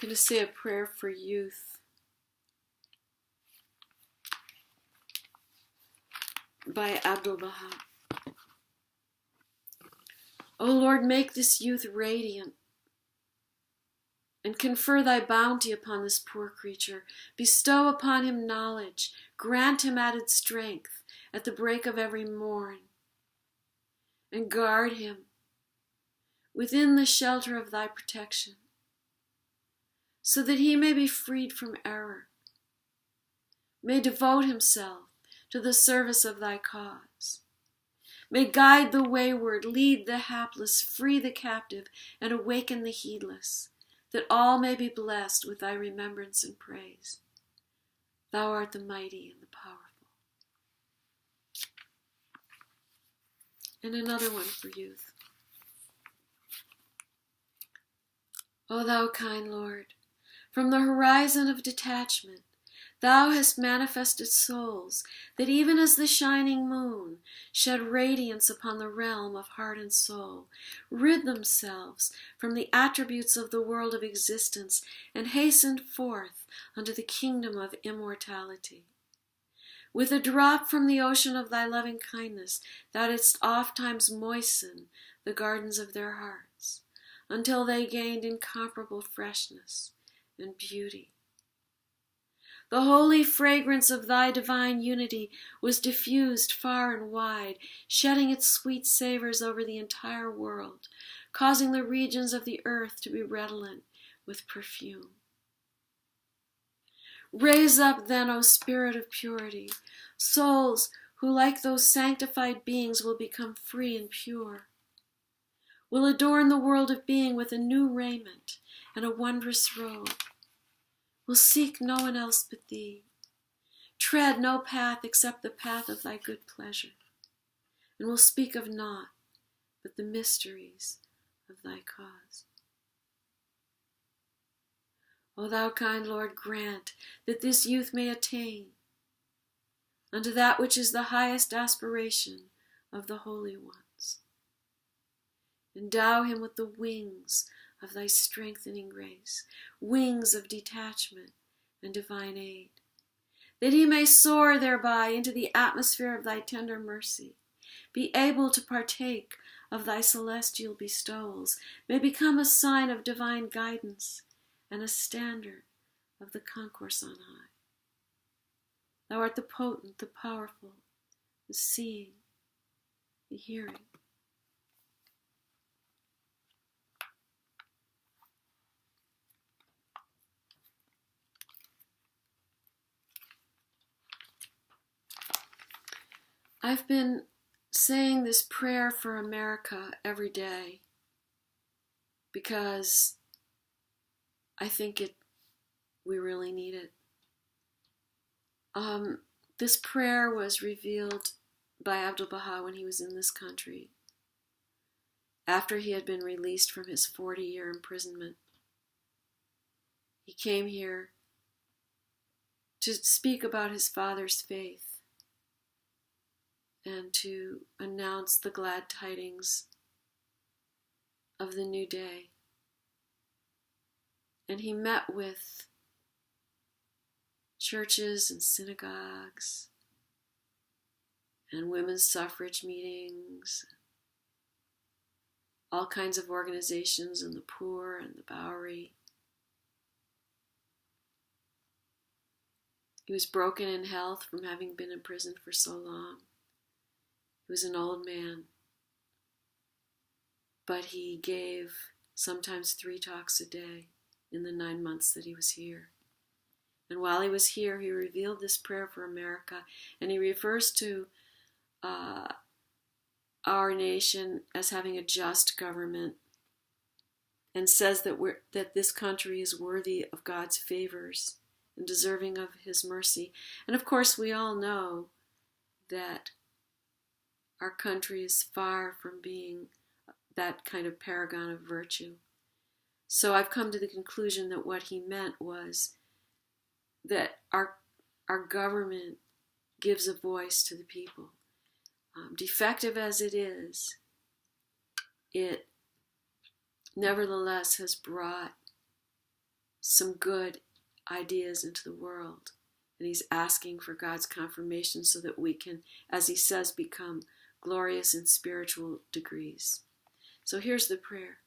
I'm going to say a prayer for youth by Abdu'l-Baha. O Lord, make this youth radiant and confer thy bounty upon this poor creature. Bestow upon him knowledge, grant him added strength at the break of every morn, and guard him within the shelter of thy protection, so that he may be freed from error, may devote himself to the service of thy cause, may guide the wayward, lead the hapless, free the captive, and awaken the heedless, that all may be blessed with thy remembrance and praise. Thou art the mighty and the powerful. And another one for youth. O thou kind Lord, from the horizon of detachment, thou hast manifested souls that even as the shining moon shed radiance upon the realm of heart and soul, rid themselves from the attributes of the world of existence, and hastened forth unto the kingdom of immortality. With a drop from the ocean of thy loving kindness, thou didst oft times moisten the gardens of their hearts, until they gained incomparable freshness and beauty. The holy fragrance of thy divine unity was diffused far and wide, shedding its sweet savors over the entire world, causing the regions of the earth to be redolent with perfume. Raise up then, O Spirit of purity, souls who, like those sanctified beings, will become free and pure, will adorn the world of being with a new raiment and a wondrous robe, will seek no one else but thee, tread no path except the path of thy good pleasure, and will speak of naught but the mysteries of thy cause. O thou kind Lord, grant that this youth may attain unto that which is the highest aspiration of the holy ones. Endow him with the wings of thy strengthening grace, wings of detachment and divine aid, that he may soar thereby into the atmosphere of thy tender mercy, be able to partake of thy celestial bestowals, may become a sign of divine guidance and a standard of the concourse on high. Thou art the potent, the powerful, the seeing, the hearing. I've been saying this prayer for America every day because I think we really need it. This prayer was revealed by Abdu'l-Baha when he was in this country, after he had been released from his 40-year imprisonment. He came here to speak about his father's faith and to announce the glad tidings of the new day. And he met with churches and synagogues and women's suffrage meetings, all kinds of organizations, and the poor and the Bahá'í. He was broken in health from having been imprisoned for so long. He was an old man, but he gave sometimes 3 talks a day in the 9 months that he was here. And while he was here, he revealed this prayer for America, and he refers to our nation as having a just government, and says that this country is worthy of God's favors and deserving of his mercy. And of course, we all know that our country is far from being that kind of paragon of virtue. So I've come to the conclusion that what he meant was that our government gives a voice to the people. Defective as it is, it nevertheless has brought some good ideas into the world. And he's asking for God's confirmation so that we can, as he says, become glorious in spiritual degrees. So here's the prayer.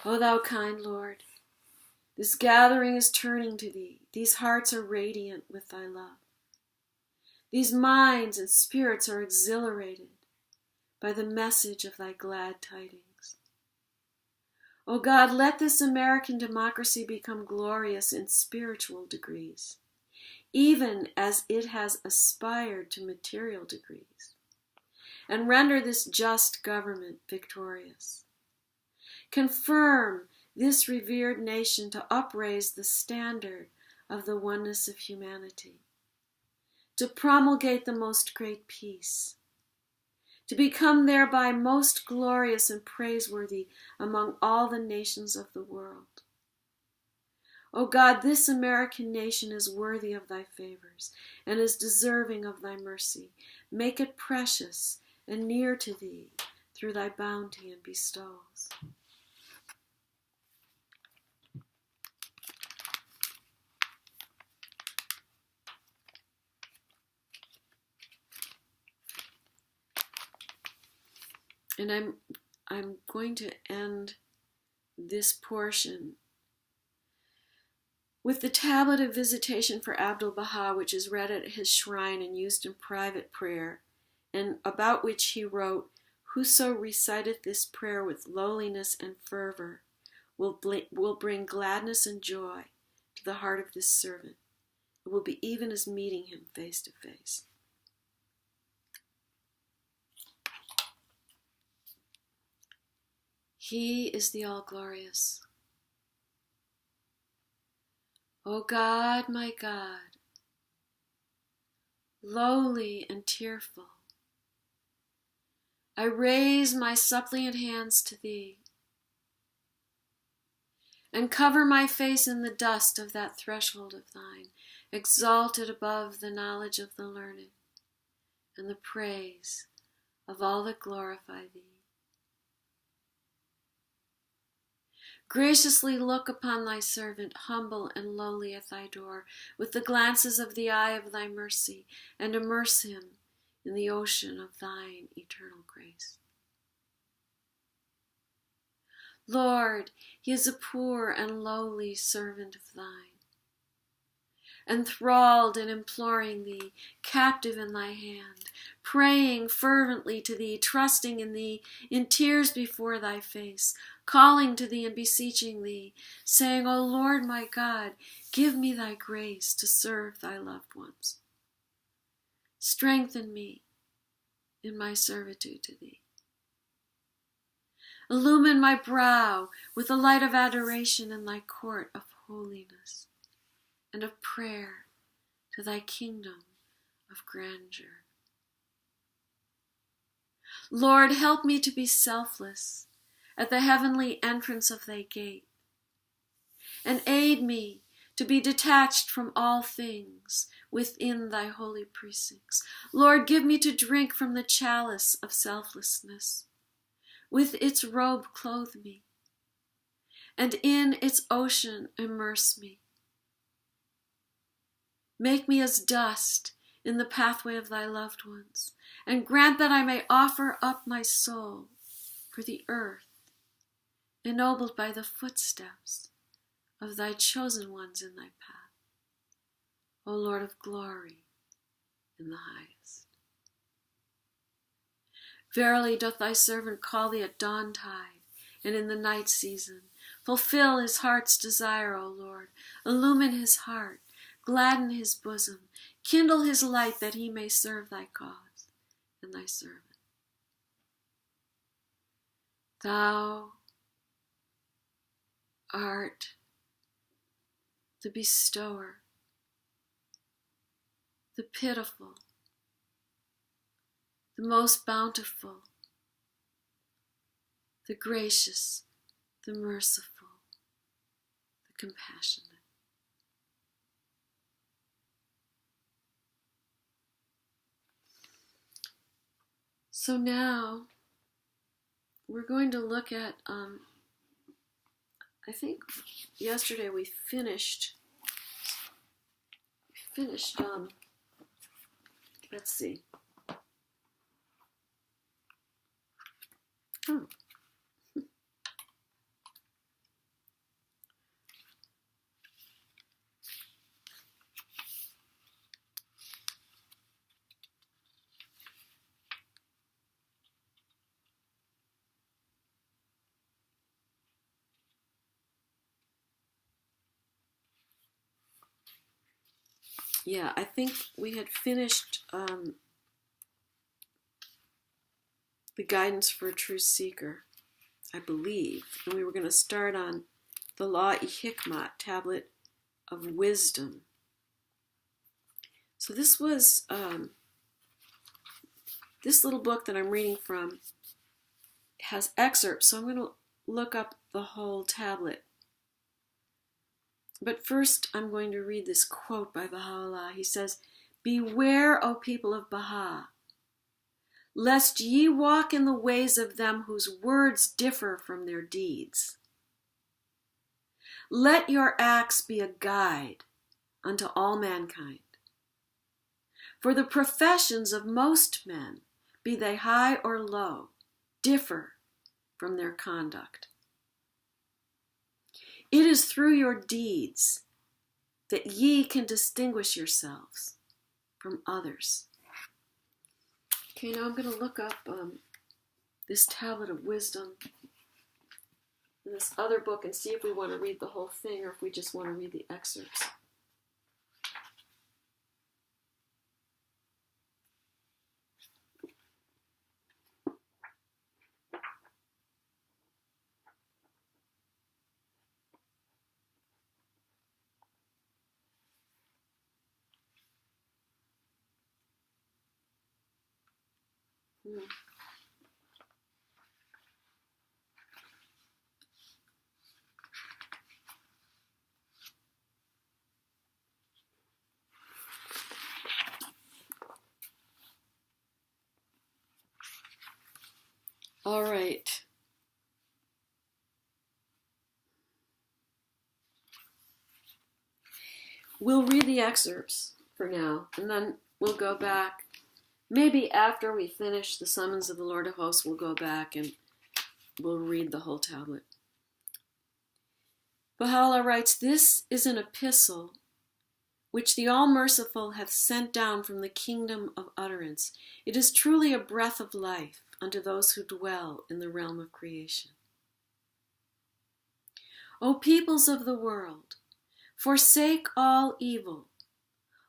O thou kind Lord, this gathering is turning to thee. These hearts are radiant with thy love. These minds and spirits are exhilarated by the message of thy glad tidings. O God, let this American democracy become glorious in spiritual degrees, even as it has aspired to material degrees, and render this just government victorious. Confirm this revered nation to upraise the standard of the oneness of humanity, to promulgate the most great peace, to become thereby most glorious and praiseworthy among all the nations of the world. O God, this American nation is worthy of thy favors and is deserving of thy mercy. Make it precious and near to thee through thy bounty and bestowals. And I'm going to end this portion with the tablet of visitation for Abdu'l-Baha, which is read at his shrine and used in private prayer, and about which he wrote, "Whoso reciteth this prayer with lowliness and fervor will bring gladness and joy to the heart of this servant. It will be even as meeting him face to face." He is the all-glorious. O God, my God, lowly and tearful, I raise my suppliant hands to thee and cover my face in the dust of that threshold of thine, exalted above the knowledge of the learned and the praise of all that glorify thee. Graciously look upon thy servant, humble and lowly at thy door, with the glances of the eye of thy mercy, and immerse him in the ocean of thine eternal grace. Lord, he is a poor and lowly servant of thine, enthralled and imploring thee, captive in thy hand, praying fervently to thee, trusting in thee, in tears before thy face, calling to thee and beseeching thee, saying, O Lord my God, give me thy grace to serve thy loved ones. Strengthen me in my servitude to thee. Illumine my brow with the light of adoration in thy court of holiness and of prayer to thy kingdom of grandeur. Lord, help me to be selfless at the heavenly entrance of thy gate, and aid me to be detached from all things within thy holy precincts. Lord, give me to drink from the chalice of selflessness. With its robe clothe me, and in its ocean immerse me. Make me as dust in the pathway of thy loved ones, and grant that I may offer up my soul for the earth, ennobled by the footsteps of thy chosen ones in thy path, O Lord of glory in the highest. Verily doth thy servant call thee at dawn tide and in the night season. Fulfill his heart's desire, O Lord. Illumine his heart, gladden his bosom, kindle his light that he may serve thy cause and thy servant. Thou art the bestower, the pitiful, the most bountiful, the gracious, the merciful, the compassionate. So now we're going to look at, I think yesterday we finished, let's see. yeah, I think we had finished the guidance for a true seeker, I believe, and we were going to start on the Law-i-Hikmat, tablet of wisdom. So this was this little book that I'm reading from has excerpts, so I'm going to look up the whole tablet. But first, I'm going to read this quote by Baha'u'lláh. He says, "Beware, O people of Baha, lest ye walk in the ways of them whose words differ from their deeds. Let your acts be a guide unto all mankind. For the professions of most men, be they high or low, differ from their conduct. It is through your deeds that ye can distinguish yourselves from others." Okay, now I'm going to look up this tablet of wisdom in this other book and see if we want to read the whole thing or if we just want to read the excerpts. All right. We'll read the excerpts for now, and then we'll go back. Maybe after we finish the Summons of the Lord of Hosts, we'll go back and we'll read the whole tablet. Baha'u'lláh writes, "This is an epistle which the All-Merciful hath sent down from the kingdom of utterance. It is truly a breath of life unto those who dwell in the realm of creation. O peoples of the world, forsake all evil,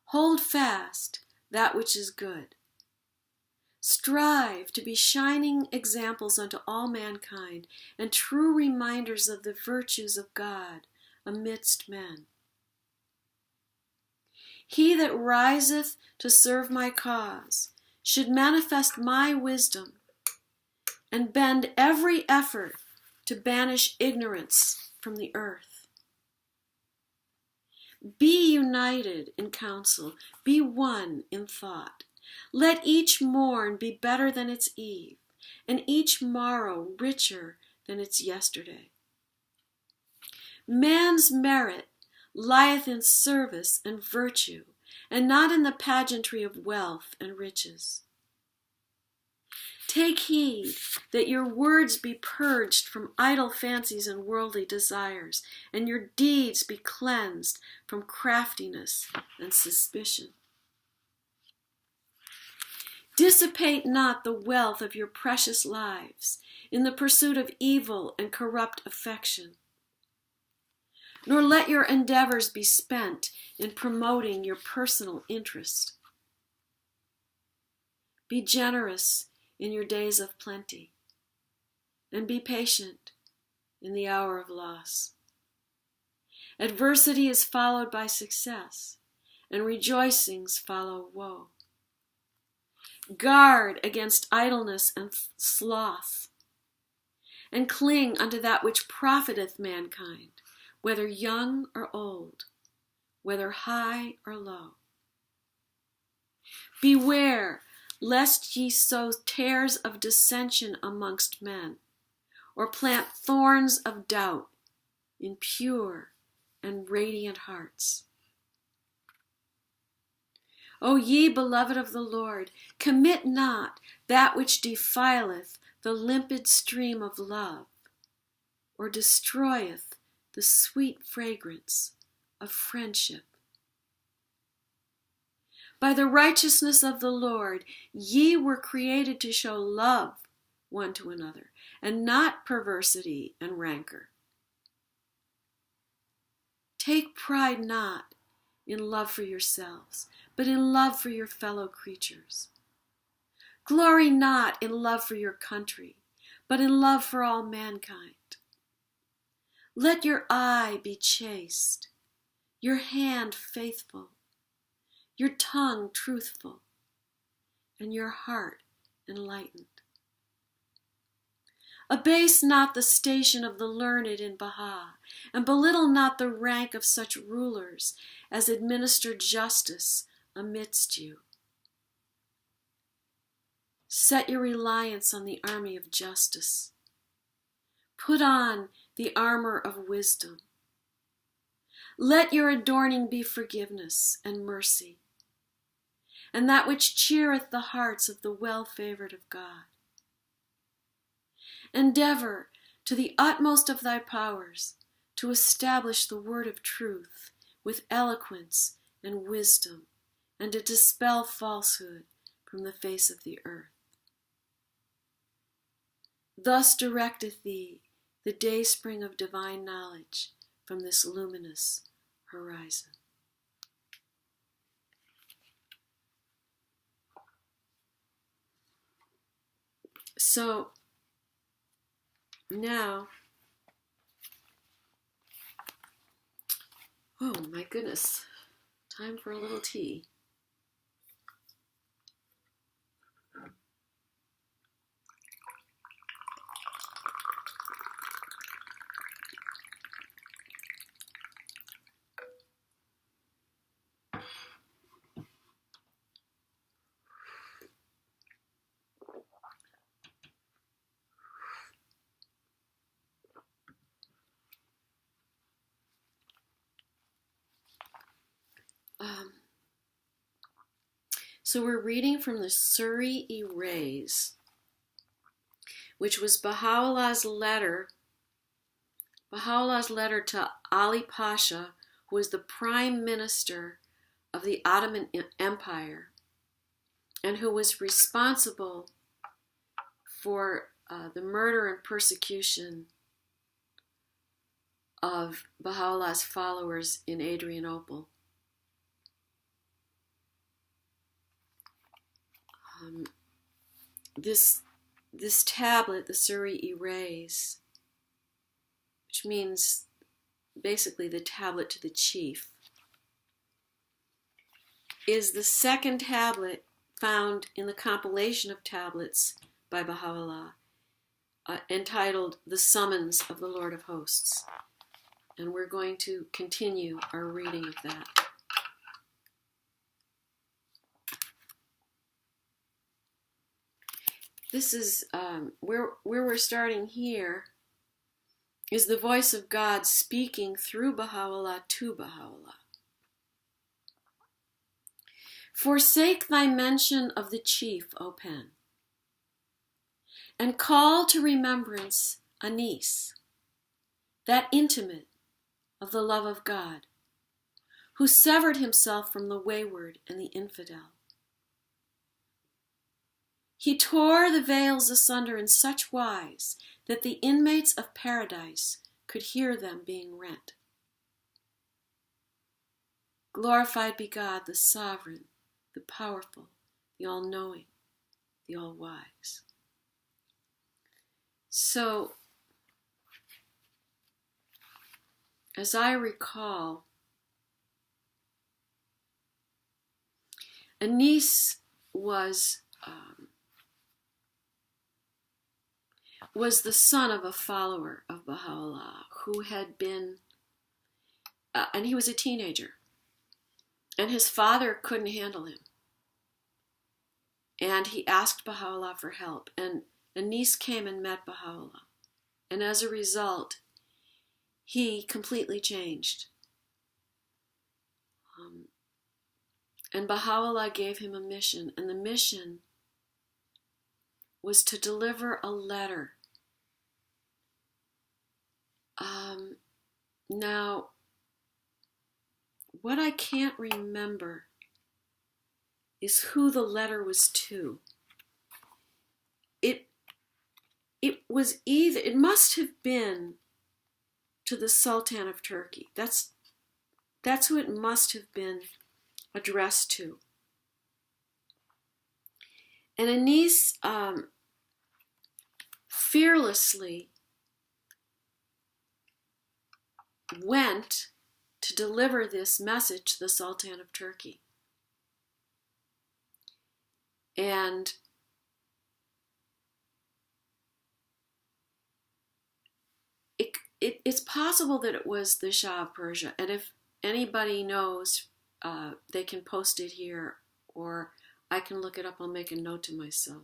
hold fast that which is good. Strive to be shining examples unto all mankind and true reminders of the virtues of God amidst men. He that riseth to serve my cause should manifest my wisdom and bend every effort to banish ignorance from the earth. Be united in counsel, be one in thought. Let each morn be better than its eve, and each morrow richer than its yesterday. Man's merit lieth in service and virtue, and not in the pageantry of wealth and riches. Take heed that your words be purged from idle fancies and worldly desires, and your deeds be cleansed from craftiness and suspicion. Dissipate not the wealth of your precious lives in the pursuit of evil and corrupt affection, nor let your endeavors be spent in promoting your personal interest. Be generous in your days of plenty, and be patient in the hour of loss. Adversity is followed by success, and rejoicings follow woe. Guard against idleness and sloth, and cling unto that which profiteth mankind, whether young or old, whether high or low. Beware lest ye sow tares of dissension amongst men, or plant thorns of doubt in pure and radiant hearts. O ye beloved of the Lord, commit not that which defileth the limpid stream of love, or destroyeth the sweet fragrance of friendship. By the righteousness of the Lord, ye were created to show love one to another, and not perversity and rancor. Take pride not in love for yourselves, but in love for your fellow creatures. Glory not in love for your country, but in love for all mankind. Let your eye be chaste, your hand faithful, your tongue truthful, and your heart enlightened. Abase not the station of the learned in Baha, and belittle not the rank of such rulers as administer justice amidst you. Set your reliance on the army of justice. Put on the armor of wisdom. Let your adorning be forgiveness and mercy, and that which cheereth the hearts of the well-favored of God. Endeavor to the utmost of thy powers to establish the word of truth with eloquence and wisdom, and to dispel falsehood from the face of the earth. Thus directeth thee the dayspring of divine knowledge from this luminous horizon. So now, oh my goodness, time for a little tea. So we're reading from the Suriy-i-Ra'ís, which was Baha'u'llah's letter to Ali Pasha, who was the prime minister of the Ottoman Empire and who was responsible for the murder and persecution of Baha'u'llah's followers in Adrianople. This tablet, the Suriy-i-Ra'ís, which means basically the tablet to the chief, is the second tablet found in the compilation of tablets by Baha'u'lláh, entitled The Summons of the Lord of Hosts. And we're going to continue our reading of that. This is where we're starting here is the voice of God speaking through Baha'u'lláh to Baha'u'lláh. Forsake thy mention of the chief, O pen, and call to remembrance Anis, that intimate of the love of God, who severed himself from the wayward and the infidel. He tore the veils asunder in such wise that the inmates of paradise could hear them being rent. Glorified be God, the sovereign, the powerful, the all-knowing, the all-wise. So, as I recall, Anis was the son of a follower of Baha'u'lláh who had been, and he was a teenager, and his father couldn't handle him. And he asked Baha'u'lláh for help, and Anis came and met Baha'u'lláh. And as a result, he completely changed. And Baha'u'lláh gave him a mission, and the mission was to deliver a letter. Now, what I can't remember is who the letter was to. It must have been to the Sultan of Turkey. That's That's who it must have been addressed to. And Anis fearlessly went to deliver this message to the Sultan of Turkey. And it's possible that it was the Shah of Persia. And if anybody knows, they can post it here, or I can look it up. I'll make a note to myself.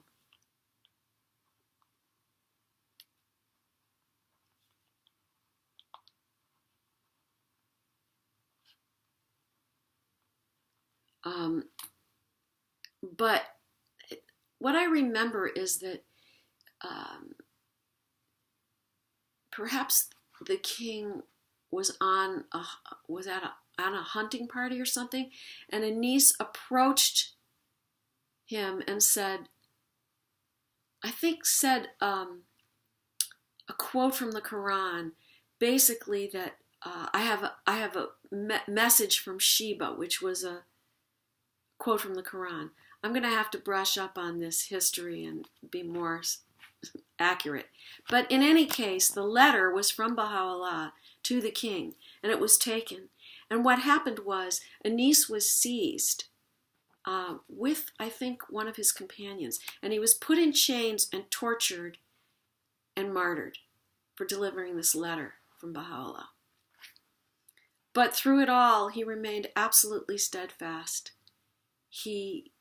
But what I remember is that perhaps the king was on a hunting party or something, and Anis approached him and said a quote from the Quran, basically that I have a message from Sheba, which was a quote from the Quran. I'm going to have to brush up on this history and be more accurate. But in any case, the letter was from Bahá'u'lláh to the king, and it was taken. And what happened was Anis was seized with, I think, one of his companions, and he was put in chains and tortured and martyred for delivering this letter from Bahá'u'lláh. But through it all, he remained absolutely steadfast. He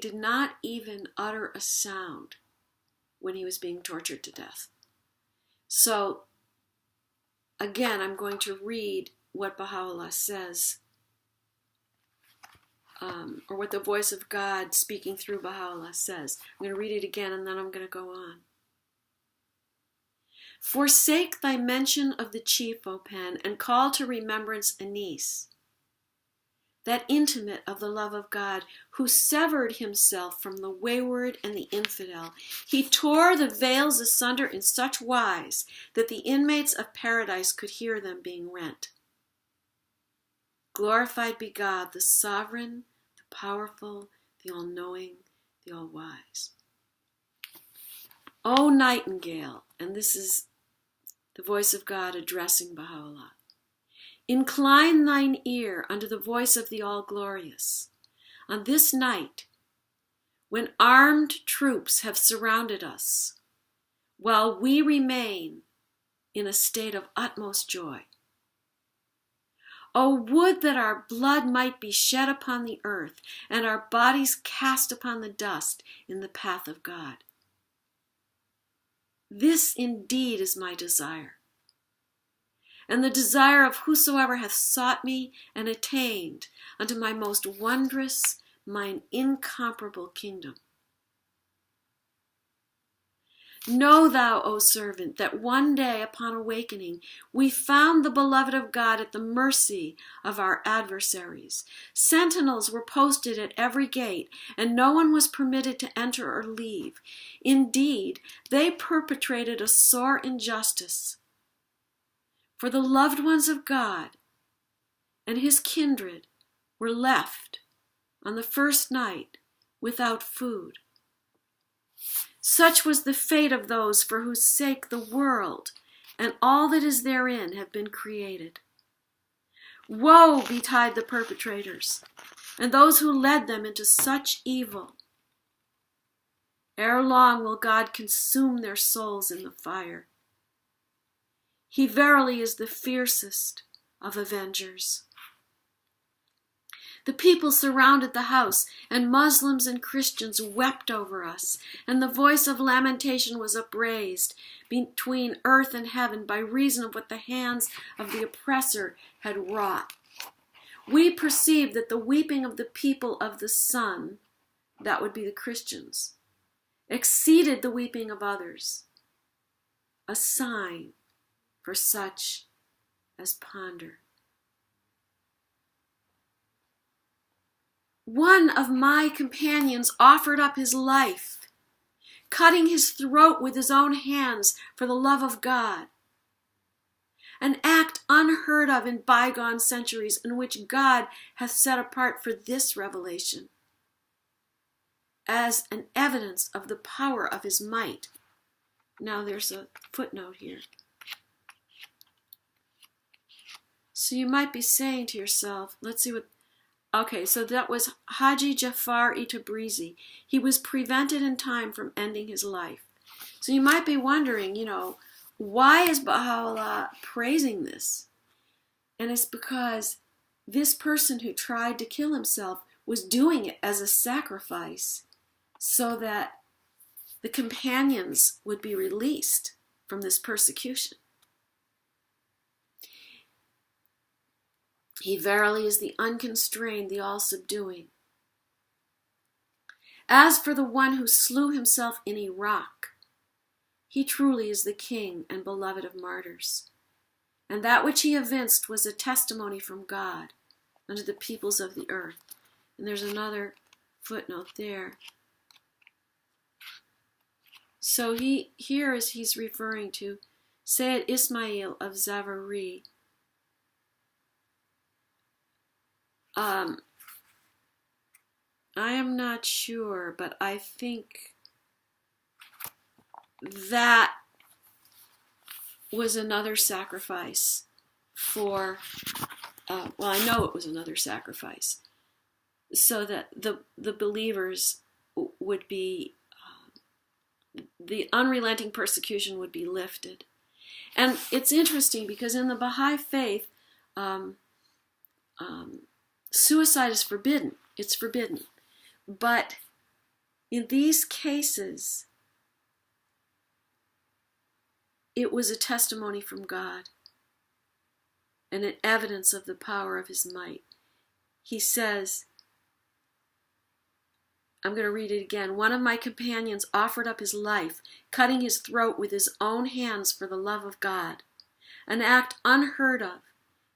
did not even utter a sound when he was being tortured to death. So, again, I'm going to read what Baha'u'lláh says, or what the voice of God speaking through Baha'u'lláh says. I'm going to read it again, and then I'm going to go on. Forsake thy mention of the chief, O pen, and call to remembrance Anis, that intimate of the love of God, who severed himself from the wayward and the infidel. He tore the veils asunder in such wise that the inmates of paradise could hear them being rent. Glorified be God, the sovereign, the powerful, the all-knowing, the all-wise. O nightingale, and this is the voice of God addressing Baha'u'lláh, incline thine ear unto the voice of the All-Glorious. On this night, when armed troops have surrounded us, while we remain in a state of utmost joy. O would that our blood might be shed upon the earth, and our bodies cast upon the dust in the path of God. This indeed is my desire, and the desire of whosoever hath sought me and attained unto my most wondrous, mine incomparable kingdom. Know thou, O servant, that one day upon awakening we found the beloved of God at the mercy of our adversaries. Sentinels were posted at every gate, and no one was permitted to enter or leave. Indeed, they perpetrated a sore injustice. For the loved ones of God and his kindred were left on the first night without food. Such was the fate of those for whose sake the world and all that is therein have been created. Woe betide the perpetrators and those who led them into such evil. Ere long will God consume their souls in the fire. He verily is the fiercest of avengers. The people surrounded the house, and Muslims and Christians wept over us, and the voice of lamentation was upraised between earth and heaven by reason of what the hands of the oppressor had wrought. We perceived that the weeping of the people of the sun, that would be the Christians, exceeded the weeping of others, a sign for such as ponder. One of my companions offered up his life, cutting his throat with his own hands for the love of God. an act unheard of in bygone centuries, and which God hath set apart for this revelation, as an evidence of the power of his might. Now there's a footnote here. So you might be saying to yourself, let's see what, okay, so that was Haji Jafar-i Tabrizi. He was prevented in time from ending his life. So you might be wondering, why is Baha'u'lláh praising this? And it's because this person who tried to kill himself was doing it as a sacrifice so that the companions would be released from this persecution. He verily is the unconstrained, the all-subduing. As for the one who slew himself in Iraq, he truly is the king and beloved of martyrs. And that which he evinced was a testimony from God unto the peoples of the earth. And there's another footnote there. So he's referring to Sayyid Ismail of Zavari. I am not sure, but I think that was another sacrifice for, I know it was another sacrifice, so that the believers would be, the unrelenting persecution would be lifted. And it's interesting because in the Baha'i faith, suicide is forbidden. It's forbidden. But in these cases, it was a testimony from God and an evidence of the power of his might. He says, I'm going to read it again. One of my companions offered up his life, cutting his throat with his own hands for the love of God, an act unheard of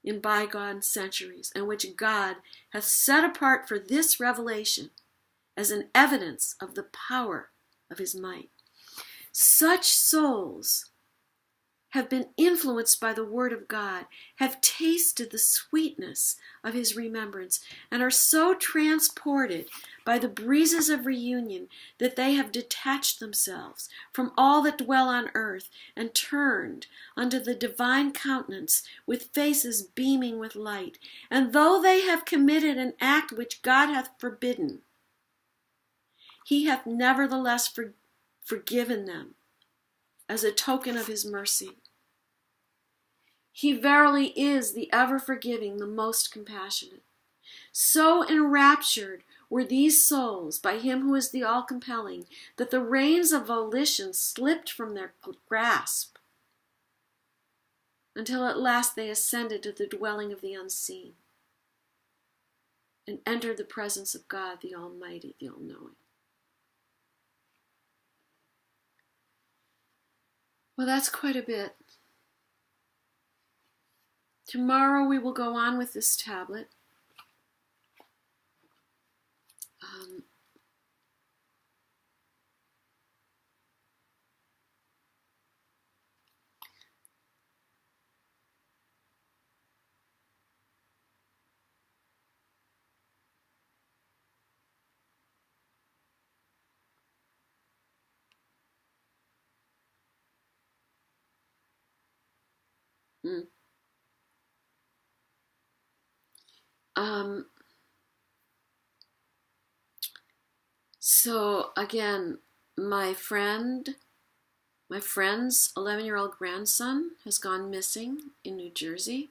in bygone centuries, and which God hath set apart for this revelation as an evidence of the power of his might. Such souls have been influenced by the word of God, have tasted the sweetness of his remembrance, and are so transported by the breezes of reunion that they have detached themselves from all that dwell on earth and turned unto the divine countenance with faces beaming with light. And though they have committed an act which God hath forbidden, he hath nevertheless forgiven them as a token of his mercy. He verily is the ever-forgiving, the most compassionate. So enraptured were these souls by him who is the all-compelling, that the reins of volition slipped from their grasp, until at last they ascended to the dwelling of the unseen, and entered the presence of God, the Almighty, the All-Knowing. Well, that's quite a bit. Tomorrow we will go on with this tablet. So again, my friend's 11-year-old grandson has gone missing in New Jersey.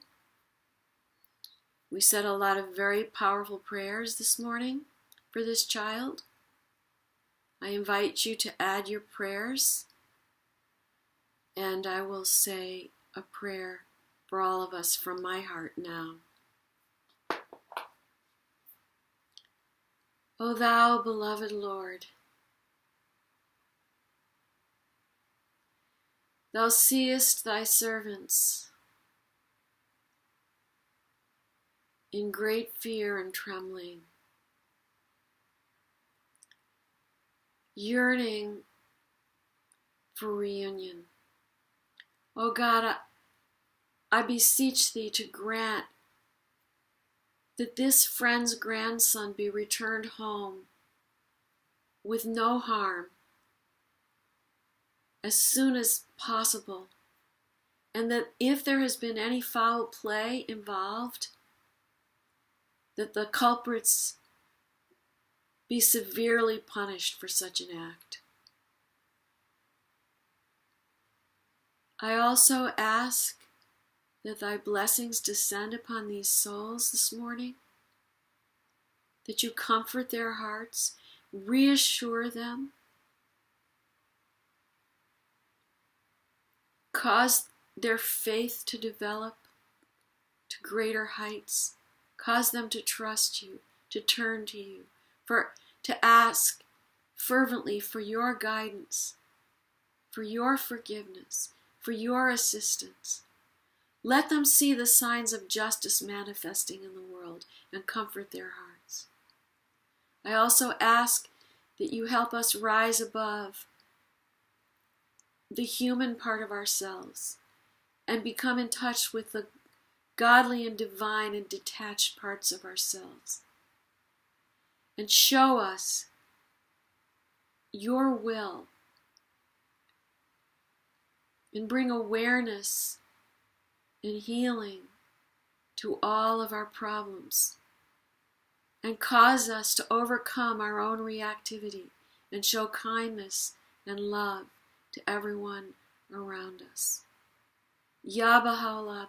We said a lot of very powerful prayers this morning for this child. I invite you to add your prayers, and I will say a prayer for all of us from my heart now. O thou beloved Lord, thou seest thy servants in great fear and trembling, yearning for reunion. O God, I beseech thee to grant that this friend's grandson be returned home with no harm as soon as possible, and that if there has been any foul play involved, that the culprits be severely punished for such an act. I also ask that thy blessings descend upon these souls this morning, that you comfort their hearts, reassure them, cause their faith to develop to greater heights, cause them to trust you, to turn to you, to ask fervently for your guidance, for your forgiveness, for your assistance. Let them see the signs of justice manifesting in the world and comfort their hearts. I also ask that you help us rise above the human part of ourselves and become in touch with the godly and divine and detached parts of ourselves. And show us your will and bring awareness and healing to all of our problems, and cause us to overcome our own reactivity and show kindness and love to everyone around us. Ya Bahá'u'lláh,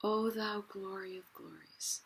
O thou glory of glories.